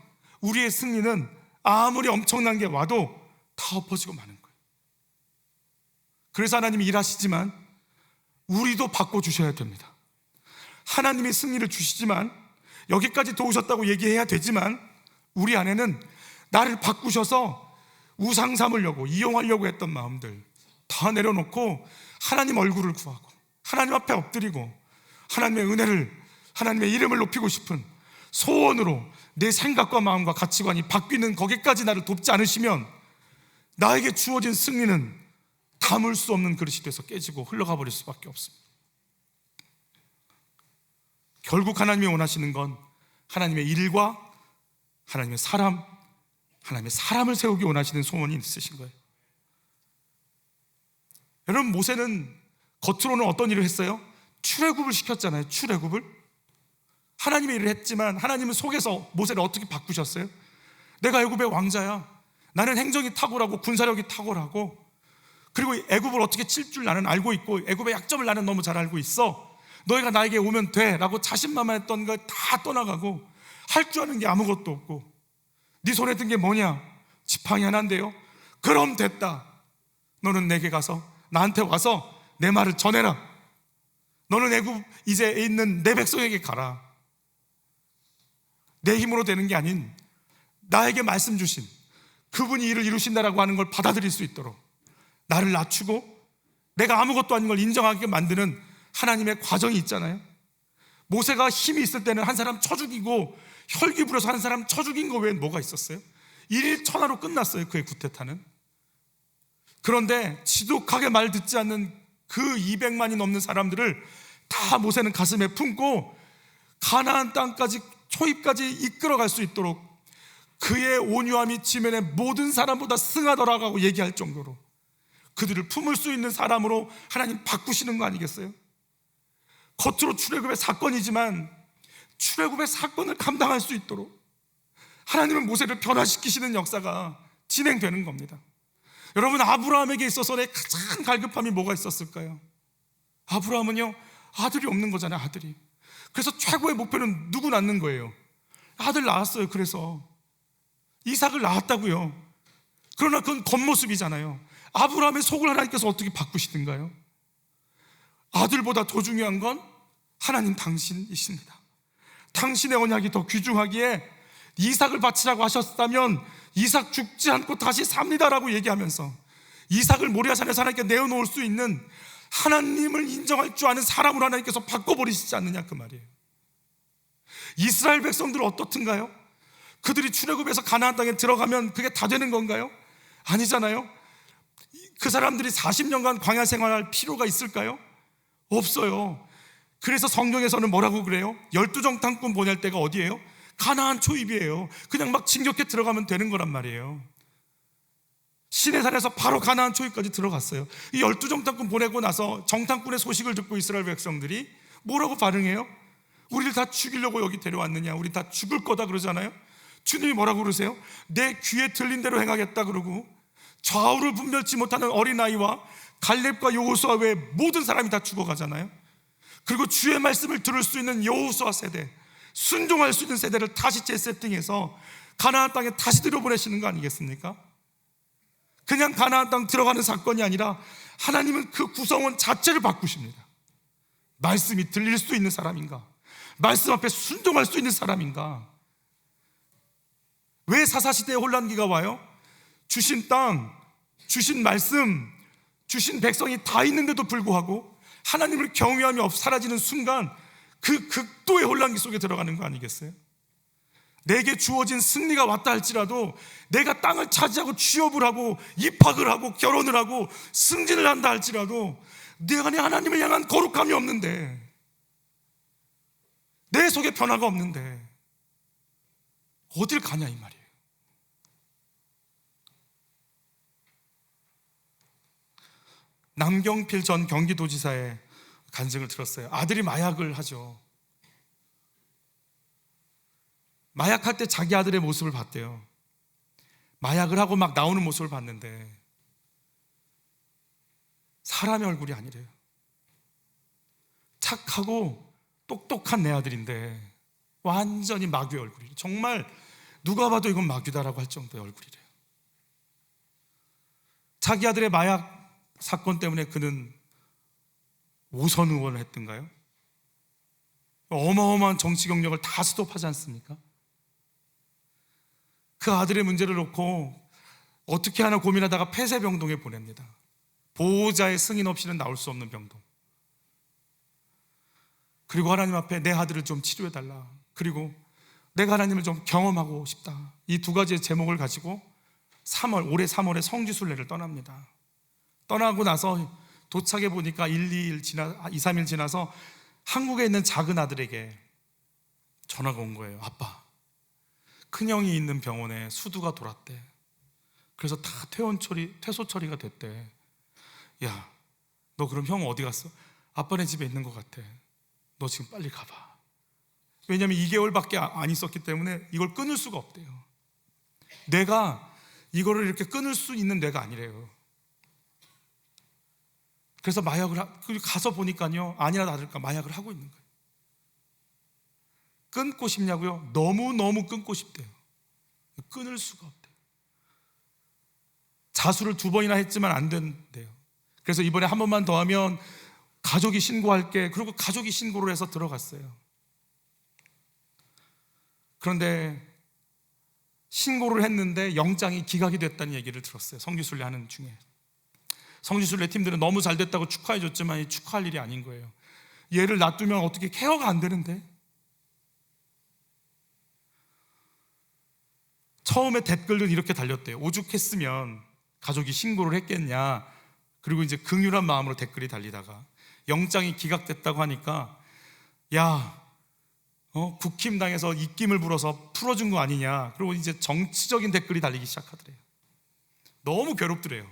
우리의 승리는 아무리 엄청난 게 와도 다 엎어지고 마는 거예요. 그래서 하나님이 일하시지만 우리도 바꿔주셔야 됩니다. 하나님이 승리를 주시지만, 여기까지 도우셨다고 얘기해야 되지만, 우리 안에는 나를 바꾸셔서 우상 삼으려고, 이용하려고 했던 마음들 다 내려놓고 하나님 얼굴을 구하고 하나님 앞에 엎드리고 하나님의 은혜를, 하나님의 이름을 높이고 싶은 소원으로 내 생각과 마음과 가치관이 바뀌는 거기까지 나를 돕지 않으시면 나에게 주어진 승리는 담을 수 없는 그릇이 돼서 깨지고 흘러가 버릴 수밖에 없습니다. 결국 하나님이 원하시는 건 하나님의 일과 하나님의 사람을 세우기 원하시는 소원이 있으신 거예요. 여러분, 모세는 겉으로는 어떤 일을 했어요? 출애굽을 시켰잖아요. 출애굽을. 하나님의 일을 했지만 하나님은 속에서 모세를 어떻게 바꾸셨어요? 내가 애굽의 왕자야, 나는 행정이 탁월하고 군사력이 탁월하고, 그리고 애굽을 어떻게 칠 줄 나는 알고 있고, 애굽의 약점을 나는 너무 잘 알고 있어, 너희가 나에게 오면 돼 라고 자신만만했던 걸 다 떠나가고, 할 줄 아는 게 아무것도 없고, 네 손에 든 게 뭐냐? 지팡이 하나인데요. 그럼 됐다, 너는 내게 가서 나한테 와서 내 말을 전해라. 너는 애굽 이제 있는 내 백성에게 가라. 내 힘으로 되는 게 아닌 나에게 말씀 주신 그분이 일을 이루신다라고 하는 걸 받아들일 수 있도록 나를 낮추고 내가 아무것도 아닌 걸 인정하게 만드는 하나님의 과정이 있잖아요. 모세가 힘이 있을 때는 한 사람 쳐 죽이고 혈기 부려서 한 사람 쳐 죽인 거 외엔 뭐가 있었어요? 일일천하로 끝났어요, 그의 구태타는. 그런데 지독하게 말 듣지 않는 그 200만이 넘는 사람들을 다 모세는 가슴에 품고 가나안 땅까지, 초입까지 이끌어갈 수 있도록 그의 온유함이 지면의 모든 사람보다 승하더라고 얘기할 정도로 그들을 품을 수 있는 사람으로 하나님 바꾸시는 거 아니겠어요? 겉으로 출애굽의 사건이지만 출애굽의 사건을 감당할 수 있도록 하나님은 모세를 변화시키시는 역사가 진행되는 겁니다. 여러분, 아브라함에게 있어서의 가장 갈급함이 뭐가 있었을까요? 아브라함은요, 아들이 없는 거잖아요, 아들이. 그래서 최고의 목표는 누구 낳는 거예요? 아들 낳았어요. 그래서 이삭을 낳았다고요. 그러나 그건 겉모습이잖아요. 아브라함의 속을 하나님께서 어떻게 바꾸시던가요? 아들보다 더 중요한 건 하나님 당신이십니다. 당신의 언약이 더 귀중하기에 이삭을 바치라고 하셨다면 이삭 죽지 않고 다시 삽니다라고 얘기하면서 이삭을 모리아산에서 하나님께 내어놓을 수 있는 하나님을 인정할 줄 아는 사람으로 하나님께서 바꿔버리시지 않느냐, 그 말이에요. 이스라엘 백성들은 어떻든가요? 그들이 출애굽해서 가나안 땅에 들어가면 그게 다 되는 건가요? 아니잖아요. 그 사람들이 40년간 광야 생활할 필요가 있을까요? 없어요. 그래서 성경에서는 뭐라고 그래요? 12정탐꾼 보낼 때가 어디예요? 가나안 초입이에요. 그냥 막 진격해 들어가면 되는 거란 말이에요. 시내산에서 바로 가나안 초입까지 들어갔어요. 이 12정탐꾼 보내고 나서 정탐꾼의 소식을 듣고 이스라엘 백성들이 뭐라고 반응해요? 우리를 다 죽이려고 여기 데려왔느냐, 우리 다 죽을 거다 그러잖아요. 주님이 뭐라고 그러세요? 내 귀에 들린 대로 행하겠다 그러고 좌우를 분별치 못하는 어린아이와 갈렙과 여호수아 외에 모든 사람이 다 죽어가잖아요. 그리고 주의 말씀을 들을 수 있는 여호수아 세대, 순종할 수 있는 세대를 다시 재세팅해서 가나안 땅에 다시 들여보내시는 거 아니겠습니까? 그냥 가나안 땅 들어가는 사건이 아니라 하나님은 그 구성원 자체를 바꾸십니다. 말씀이 들릴 수 있는 사람인가? 말씀 앞에 순종할 수 있는 사람인가? 왜 사사시대에 혼란기가 와요? 주신 땅, 주신 말씀, 주신 백성이 다 있는데도 불구하고 하나님을 경외함이 사라지는 순간 그 극도의 혼란기 속에 들어가는 거 아니겠어요? 내게 주어진 승리가 왔다 할지라도 내가 땅을 차지하고 취업을 하고 입학을 하고 결혼을 하고 승진을 한다 할지라도 내 안에 하나님을 향한 거룩함이 없는데, 내 속에 변화가 없는데 어딜 가냐 이 말이에요. 남경필 전 경기도지사의 간증을 들었어요. 아들이 마약을 하죠. 마약할 때 자기 아들의 모습을 봤대요. 마약을 하고 막 나오는 모습을 봤는데 사람의 얼굴이 아니래요. 착하고 똑똑한 내 아들인데 완전히 마귀의 얼굴이래요. 정말 누가 봐도 이건 마귀다라고 할 정도의 얼굴이래요. 자기 아들의 마약 사건 때문에 그는 오선 의원을 했던가요? 어마어마한 정치 경력을 다 스톱하지 않습니까? 그 아들의 문제를 놓고 어떻게 하나 고민하다가 폐쇄병동에 보냅니다. 보호자의 승인 없이는 나올 수 없는 병동. 그리고 하나님 앞에 내 아들을 좀 치료해달라, 그리고 내가 하나님을 좀 경험하고 싶다, 이 두 가지의 제목을 가지고 올해 3월에 성지순례를 떠납니다. 떠나고 나서 도착해 보니까 2, 3일 지나서 한국에 있는 작은 아들에게 전화가 온 거예요. 아빠, 큰형이 있는 병원에 수두가 돌았대. 그래서 다 퇴소 처리가 됐대. 야, 너 그럼 형 어디 갔어? 아빠네 집에 있는 것 같아. 너 지금 빨리 가봐. 왜냐하면 2개월밖에 안 있었기 때문에 이걸 끊을 수가 없대요. 내가 이거를 이렇게 끊을 수 있는 뇌가 아니래요. 그래서 가서 보니까요, 아니나 다를까 마약을 하고 있는 거예요. 끊고 싶냐고요? 너무너무 끊고 싶대요. 끊을 수가 없대요. 자수를 2번이나 했지만 안 된대요. 그래서 이번에 한 번만 더 하면 가족이 신고할게. 그리고 가족이 신고를 해서 들어갔어요. 그런데 신고를 했는데 영장이 기각이 됐다는 얘기를 들었어요. 성지순례 하는 중에. 성지순례 팀들은 너무 잘 됐다고 축하해 줬지만 축하할 일이 아닌 거예요. 얘를 놔두면 어떻게 케어가 안 되는데. 처음에 댓글은 이렇게 달렸대요. 오죽했으면 가족이 신고를 했겠냐. 그리고 이제 긍휼한 마음으로 댓글이 달리다가 영장이 기각됐다고 하니까 국힘당에서 입김을 불어서 풀어준 거 아니냐. 그리고 이제 정치적인 댓글이 달리기 시작하더래요. 너무 괴롭더래요.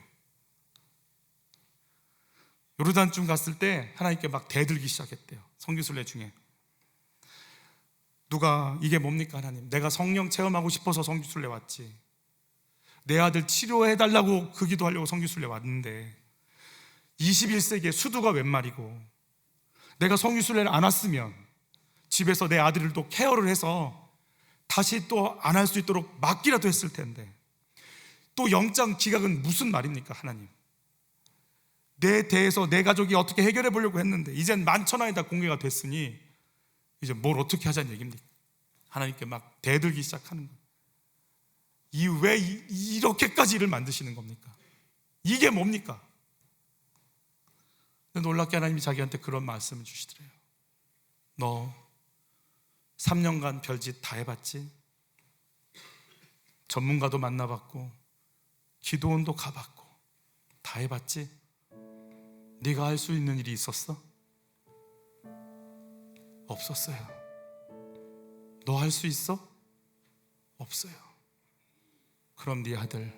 요르단쯤 갔을 때 하나님께 막 대들기 시작했대요. 성지순례 중에 누가 이게 뭡니까 하나님, 내가 성령 체험하고 싶어서 성지순례 왔지, 내 아들 치료해달라고 그 기도하려고 성지순례 왔는데 21세기에 수두가 웬 말이고, 내가 성지순례를 안 왔으면 집에서 내 아들을 또 케어를 해서 다시 또 안 할 수 있도록 막기라도 했을 텐데, 또 영장 기각은 무슨 말입니까 하나님. 내 대해서 내 가족이 어떻게 해결해 보려고 했는데 이젠 만천하에 다 공개가 됐으니 이제 뭘 어떻게 하자는 얘기입니까? 하나님께 막 대들기 시작하는 거예요. 왜 이렇게까지 일을 만드시는 겁니까? 이게 뭡니까? 근데 놀랍게 하나님이 자기한테 그런 말씀을 주시더래요. 너 3년간 별짓 다 해봤지? 전문가도 만나봤고 기도원도 가봤고 다 해봤지? 네가 할 수 있는 일이 있었어? 없었어요. 너 할 수 있어? 없어요. 그럼 네 아들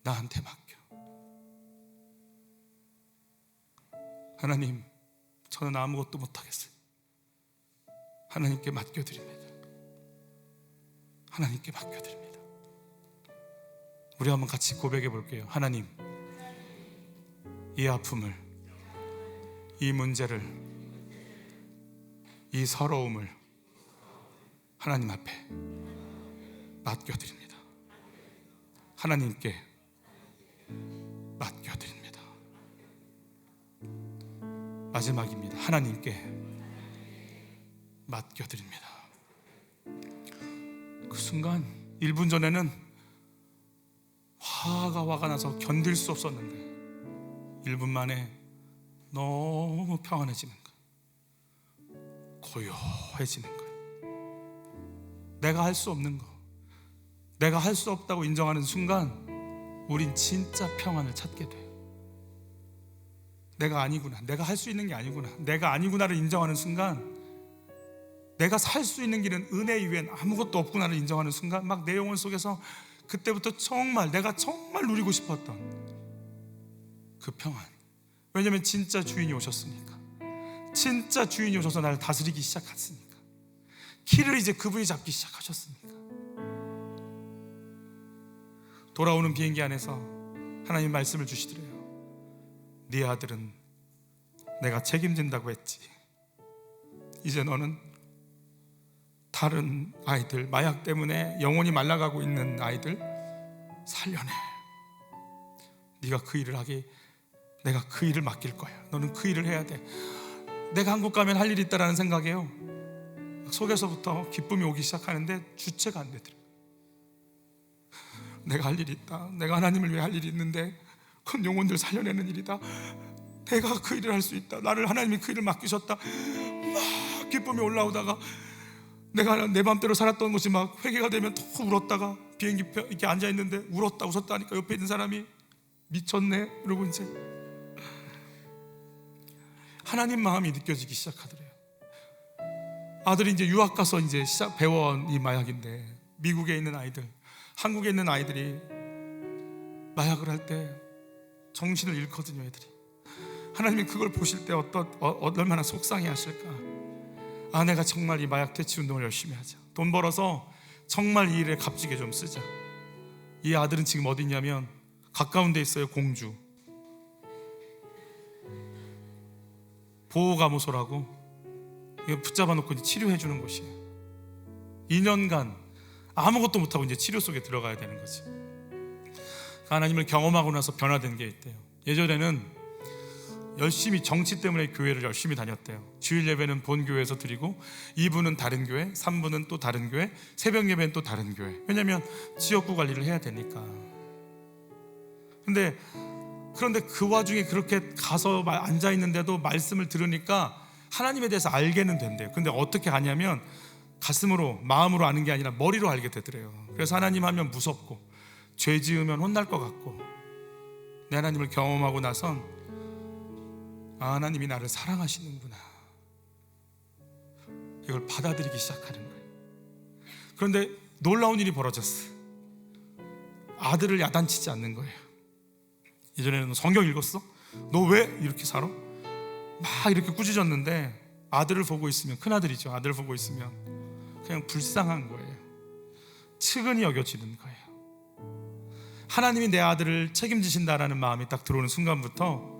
나한테 맡겨. 하나님, 저는 아무것도 못하겠어요. 하나님께 맡겨드립니다. 하나님께 맡겨드립니다. 우리 한번 같이 고백해 볼게요. 하나님, 이 아픔을, 이 문제를, 이 서러움을 하나님 앞에 맡겨드립니다. 하나님께 맡겨드립니다. 마지막입니다. 하나님께 맡겨드립니다. 그 순간 1분 전에는 화가 나서 견딜 수 없었는데 1분 만에 너무 평안해지는 거예요. 고요해지는 거예요. 내가 할 수 없는 거, 내가 할 수 없다고 인정하는 순간 우린 진짜 평안을 찾게 돼요. 내가 아니구나, 내가 할 수 있는 게 아니구나, 내가 아니구나를 인정하는 순간, 내가 살 수 있는 길은 은혜 이외엔 아무것도 없구나를 인정하는 순간, 막 내 영혼 속에서 그때부터 정말 내가 정말 누리고 싶었던 그 평안. 왜냐하면 진짜 주인이 오셨으니까, 진짜 주인이 오셔서 나를 다스리기 시작했으니까, 키를 이제 그분이 잡기 시작하셨으니까. 돌아오는 비행기 안에서 하나님 말씀을 주시더래요. 네 아들은 내가 책임진다고 했지. 이제 너는 다른 아이들, 마약 때문에 영혼이 말라가고 있는 아이들 살려내. 네가 그 일을 하기, 내가 그 일을 맡길 거야. 너는 그 일을 해야 돼. 내가 한국 가면 할 일이 있다라는 생각에요, 속에서부터 기쁨이 오기 시작하는데 주체가 안 되더라고요. 내가 할 일이 있다, 내가 하나님을 위해 할 일이 있는데 그건 영혼들 살려내는 일이다, 내가 그 일을 할 수 있다, 나를 하나님이 그 일을 맡기셨다. 막 기쁨이 올라오다가 내가 내 맘대로 살았던 것이 막 회개가 되면 더 울었다가 비행기 이렇게 앉아있는데 울었다 웃었다 하니까 옆에 있는 사람이 미쳤네 이러고 이제 하나님 마음이 느껴지기 시작하더래요. 아들이 이제 유학 가서 이제 배워온 이 마약인데, 미국에 있는 아이들, 한국에 있는 아이들이 마약을 할 때 정신을 잃거든요, 애들이. 하나님이 그걸 보실 때 얼마나 속상해 하실까. 아, 내가 정말 이 마약 퇴치 운동을 열심히 하자, 돈 벌어서 정말 이 일에 값지게 좀 쓰자. 이 아들은 지금 어디 있냐면 가까운 데 있어요. 공주 보호감호소라고 붙잡아 놓고 치료해 주는 곳이에요. 2년간 아무것도 못하고 이제 치료 속에 들어가야 되는 거지. 하나님을 경험하고 나서 변화된 게 있대요. 예전에는 열심히 정치 때문에 교회를 열심히 다녔대요. 주일 예배는 본 교회에서 드리고 2부는 다른 교회, 3부는 또 다른 교회, 새벽 예배는 또 다른 교회. 왜냐하면 지역구 관리를 해야 되니까. 그런데 그 와중에 그렇게 가서 앉아 있는데도 말씀을 들으니까 하나님에 대해서 알게는 된대요. 근데 어떻게 하냐면 가슴으로, 마음으로 아는 게 아니라 머리로 알게 되더래요. 그래서 하나님 하면 무섭고, 죄 지으면 혼날 것 같고, 내 하나님을 경험하고 나선 아, 하나님이 나를 사랑하시는구나, 이걸 받아들이기 시작하는 거예요. 그런데 놀라운 일이 벌어졌어. 아들을 야단치지 않는 거예요. 예전에는 너 성경 읽었어? 너 왜 이렇게 살아? 막 이렇게 꾸짖었는데 아들을 보고 있으면, 큰아들이죠, 아들을 보고 있으면 그냥 불쌍한 거예요. 측은히 여겨지는 거예요. 하나님이 내 아들을 책임지신다라는 마음이 딱 들어오는 순간부터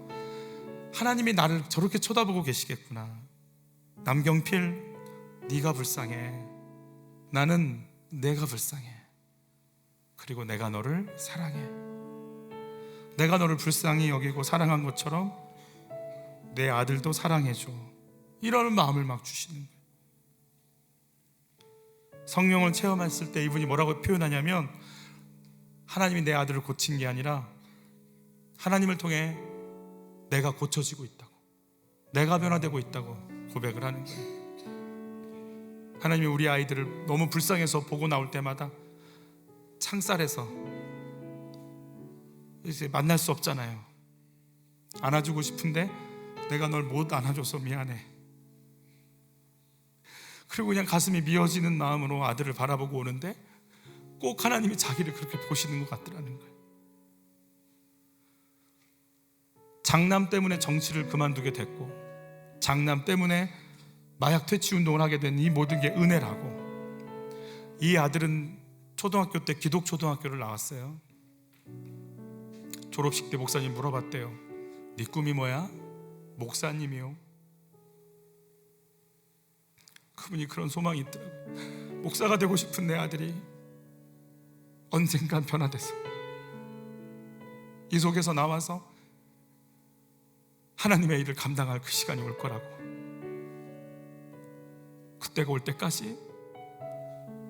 하나님이 나를 저렇게 쳐다보고 계시겠구나. 남경필, 네가 불쌍해. 나는 내가 불쌍해. 그리고 내가 너를 사랑해. 내가 너를 불쌍히 여기고 사랑한 것처럼 내 아들도 사랑해줘. 이런 마음을 막 주시는 거예요. 성령을 체험했을 때 이분이 뭐라고 표현하냐면, 하나님이 내 아들을 고친 게 아니라 하나님을 통해 내가 고쳐지고 있다고, 내가 변화되고 있다고 고백을 하는 거예요. 하나님이 우리 아이들을 너무 불쌍해서 보고 나올 때마다 창살에서 이제 만날 수 없잖아요. 안아주고 싶은데 내가 널 못 안아줘서 미안해. 그리고 그냥 가슴이 미어지는 마음으로 아들을 바라보고 오는데 꼭 하나님이 자기를 그렇게 보시는 것 같더라는 거예요. 장남 때문에 정치를 그만두게 됐고, 장남 때문에 마약 퇴치 운동을 하게 된 이 모든 게 은혜라고. 이 아들은 초등학교 때 기독초등학교를 나왔어요. 졸업식 때 목사님 물어봤대요. 네 꿈이 뭐야? 목사님이요. 그분이 그런 소망이 있더라고요. 목사가 되고 싶은 내 아들이 언젠간 변화돼서 이 속에서 나와서 하나님의 일을 감당할 그 시간이 올 거라고. 그때가 올 때까지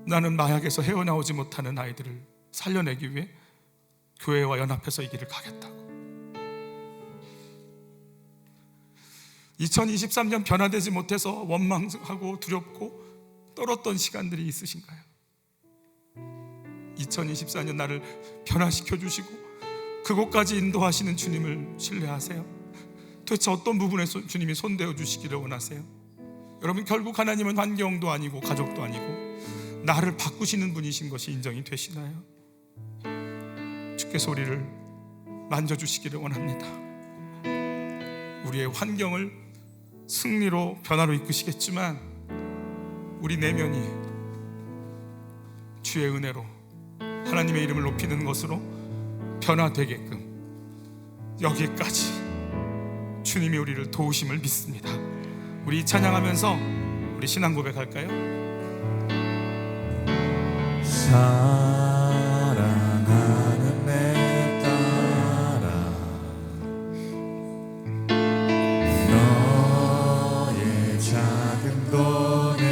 나는 마약에서 헤어나오지 못하는 아이들을 살려내기 위해 교회와 연합해서 이 길을 가겠다고. 2023년 변화되지 못해서 원망하고 두렵고 떨었던 시간들이 있으신가요? 2024년 나를 변화시켜 주시고 그곳까지 인도하시는 주님을 신뢰하세요? 도대체 어떤 부분에 주님이 손대어 주시기를 원하세요? 여러분, 결국 하나님은 환경도 아니고 가족도 아니고 나를 바꾸시는 분이신 것이 인정이 되시나요? 주께서 우리를 만져주시기를 원합니다. 우리의 환경을 승리로 변화로 이끄시겠지만 우리 내면이 주의 은혜로 하나님의 이름을 높이는 것으로 변화되게끔 여기까지 주님이 우리를 도우심을 믿습니다. 우리 찬양하면서 우리 신앙 고백할까요? 사랑하는 내 딸아, 너의 작은 돈에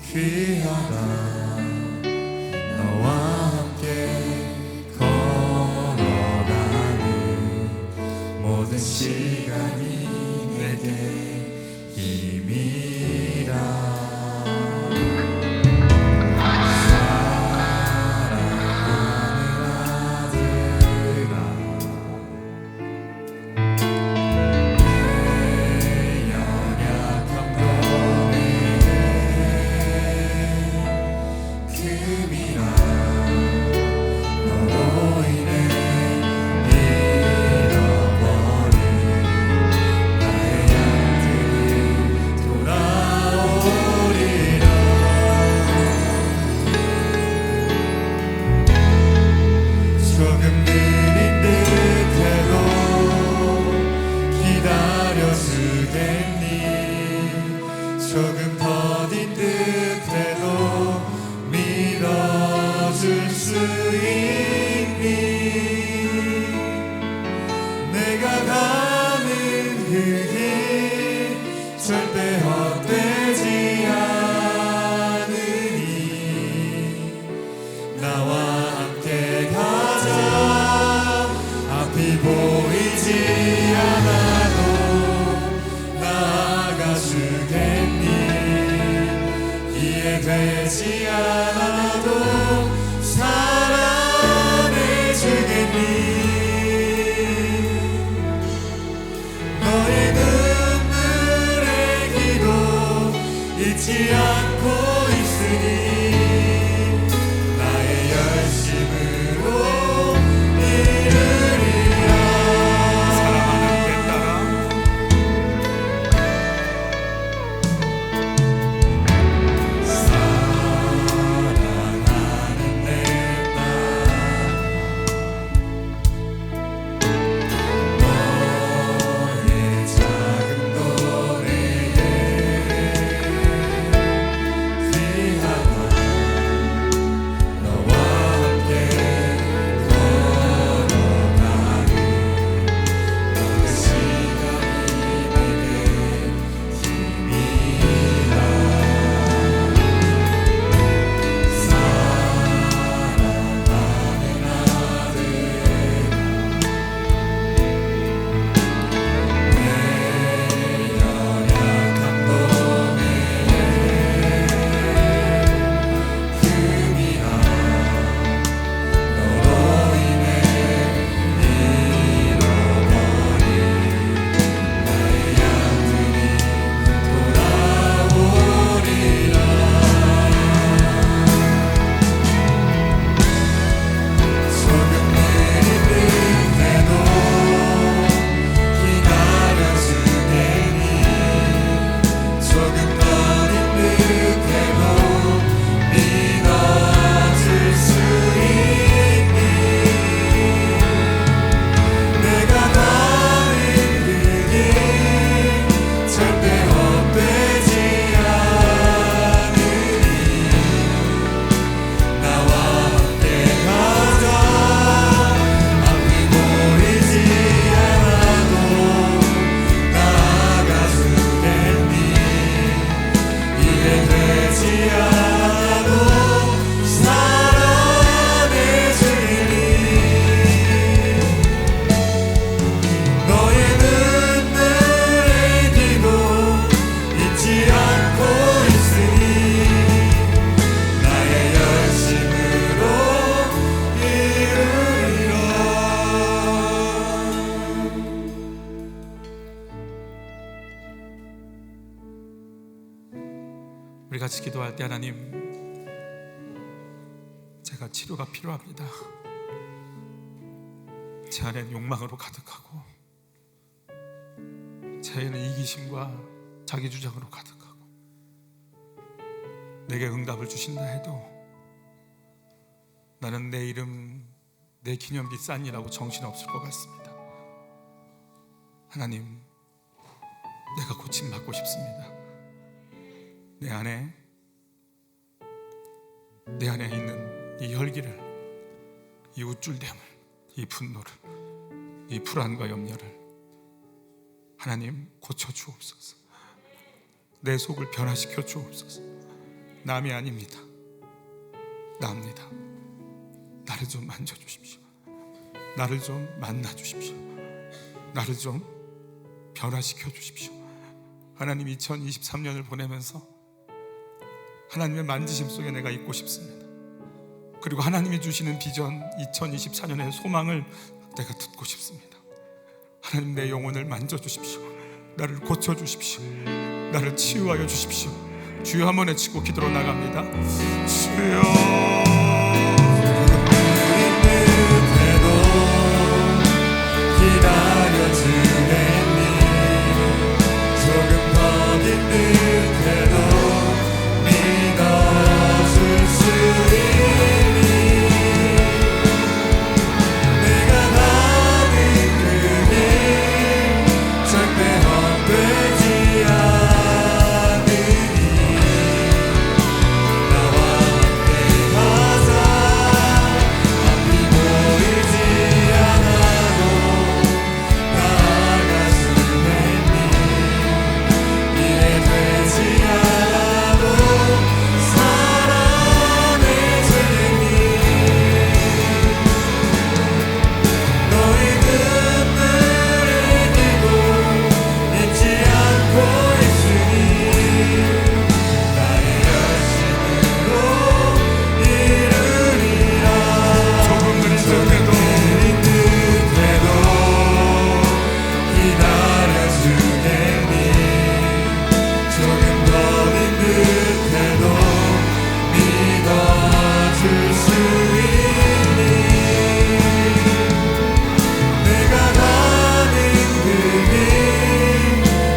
귀하다. 너와 함께 걸어가는 모든 시간이 내게 힘이라. 조금 더딘 듯해도 믿어줄 수 있니? 내가 가는 그 길 절대 헛되지 않으니 나와 함께 가자. 앞이 보이지 않아도 나아가주겠니? 이해되지 않아도 사랑해주겠니? 너의 눈물의 기도 잊지 않고 있으니 나의 열심으로 이루리라. 사랑하는 내 딸아, 사랑하는 같이 기도할 때 하나님, 제가 치료가 필요합니다. 제 안엔 욕망으로 가득하고 제 안에는 이기심과 자기주장으로 가득하고 내게 응답을 주신다 해도 나는 내 이름, 내 기념비 싼이라고 정신없을 것 같습니다. 하나님, 내가 고침받고 싶습니다. 내 안에 있는 이 혈기를, 이 우쭐됨을, 이 분노를, 이 불안과 염려를 하나님 고쳐주옵소서. 내 속을 변화시켜 주옵소서. 남이 아닙니다. 나입니다. 나를 좀 만져주십시오. 나를 좀 만나주십시오. 나를 좀 변화시켜 주십시오. 하나님, 2023년을 보내면서 하나님의 만지심 속에 내가 있고 싶습니다. 그리고 하나님이 주시는 비전 2024년의 소망을 내가 듣고 싶습니다. 하나님, 내 영혼을 만져주십시오. 나를 고쳐주십시오. 나를 치유하여 주십시오. 주여 한번 외치고 기도로 나갑니다. 주여, 기다려주겠니? 조금 더 긴 듯해도 믿어줄 수 있니? 내가 가는 그 길 절대 헛되지 않으니 나와 함께 가자. 앞이 보이지 않아도 나아가주겠니? 이해되지 않아도 사랑해주겠니? 너의 눈물의 기도 잊지 않고 있으니 나의 열심으로 이루리라. 조금 느린 듯해도 기다려주겠니? 조금 더 긴 듯해도 믿어줄 수 있니? 내가 가는 그 길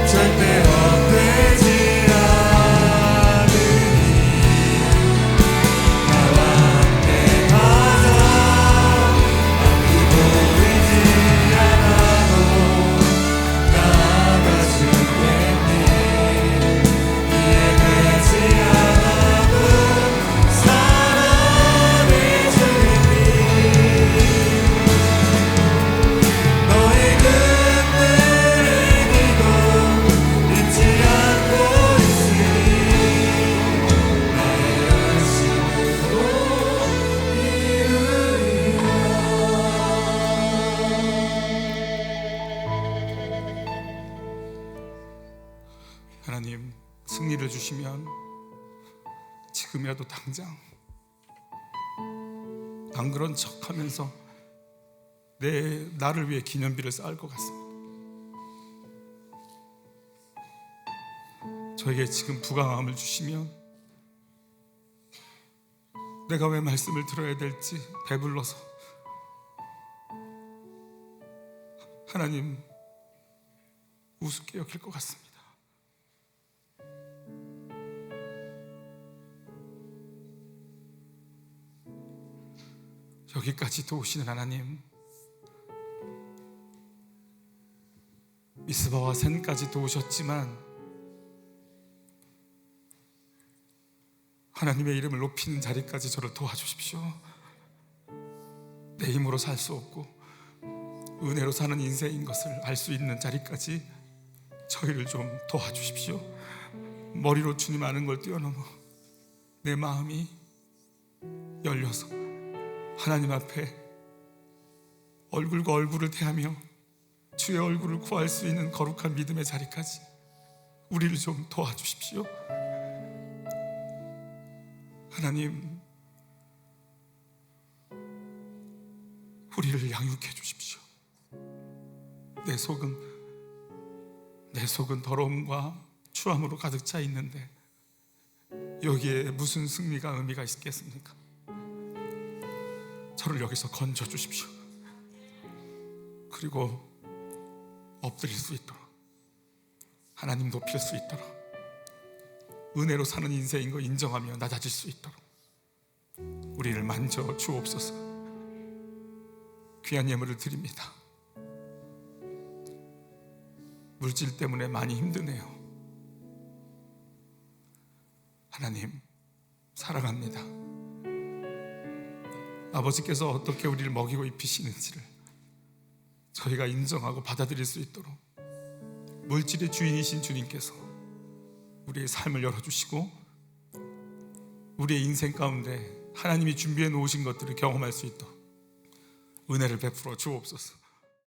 절대 헛되지 않으니 나와 함께 가자. 앞이 보이지 않아도 나아가주겠니? 이해되지 않아도 사랑해주겠니? 너의 눈물의 기도 잊지 않고 있으니 나의 열심으로 이루리라. 하나님, 승리를 주시면 지금이라도 당장 안 그런 척하면서 나를 위해 기념비를 쌓을 것 같습니다. 저에게 지금 부강함을 주시면 내가 왜 말씀을 들어야 될지 배불러서 하나님 우습게 여길 것 같습니다. 여기까지 도우시는 하나님, 미스바와 샌까지 도우셨지만 하나님의 이름을 높이는 자리까지 저를 도와주십시오. 내 힘으로 살 수 없고 은혜로 사는 인생인 것을 알 수 있는 자리까지 저희를 좀 도와주십시오. 머리로 주님 아는 걸 뛰어넘어 내 마음이 열려서 하나님 앞에 얼굴과 얼굴을 대하며 주의 얼굴을 구할 수 있는 거룩한 믿음의 자리까지 우리를 좀 도와주십시오. 하나님, 우리를 양육해 주십시오. 내 속은 더러움과 추함으로 가득 차 있는데 여기에 무슨 승리가 의미가 있겠습니까? 저를 여기서 건져 주십시오. 그리고 엎드릴 수 있도록, 하나님 높일 수 있도록, 은혜로 사는 인생인 거 인정하며 낮아질 수 있도록 우리를 만져 주옵소서. 귀한 예물을 드립니다. 물질 때문에 많이 힘드네요. 하나님 사랑합니다. 아버지께서 어떻게 우리를 먹이고 입히시는지를 저희가 인정하고 받아들일 수 있도록 물질의 주인이신 주님께서 우리의 삶을 열어주시고 우리의 인생 가운데 하나님이 준비해 놓으신 것들을 경험할 수 있도록 은혜를 베풀어 주옵소서.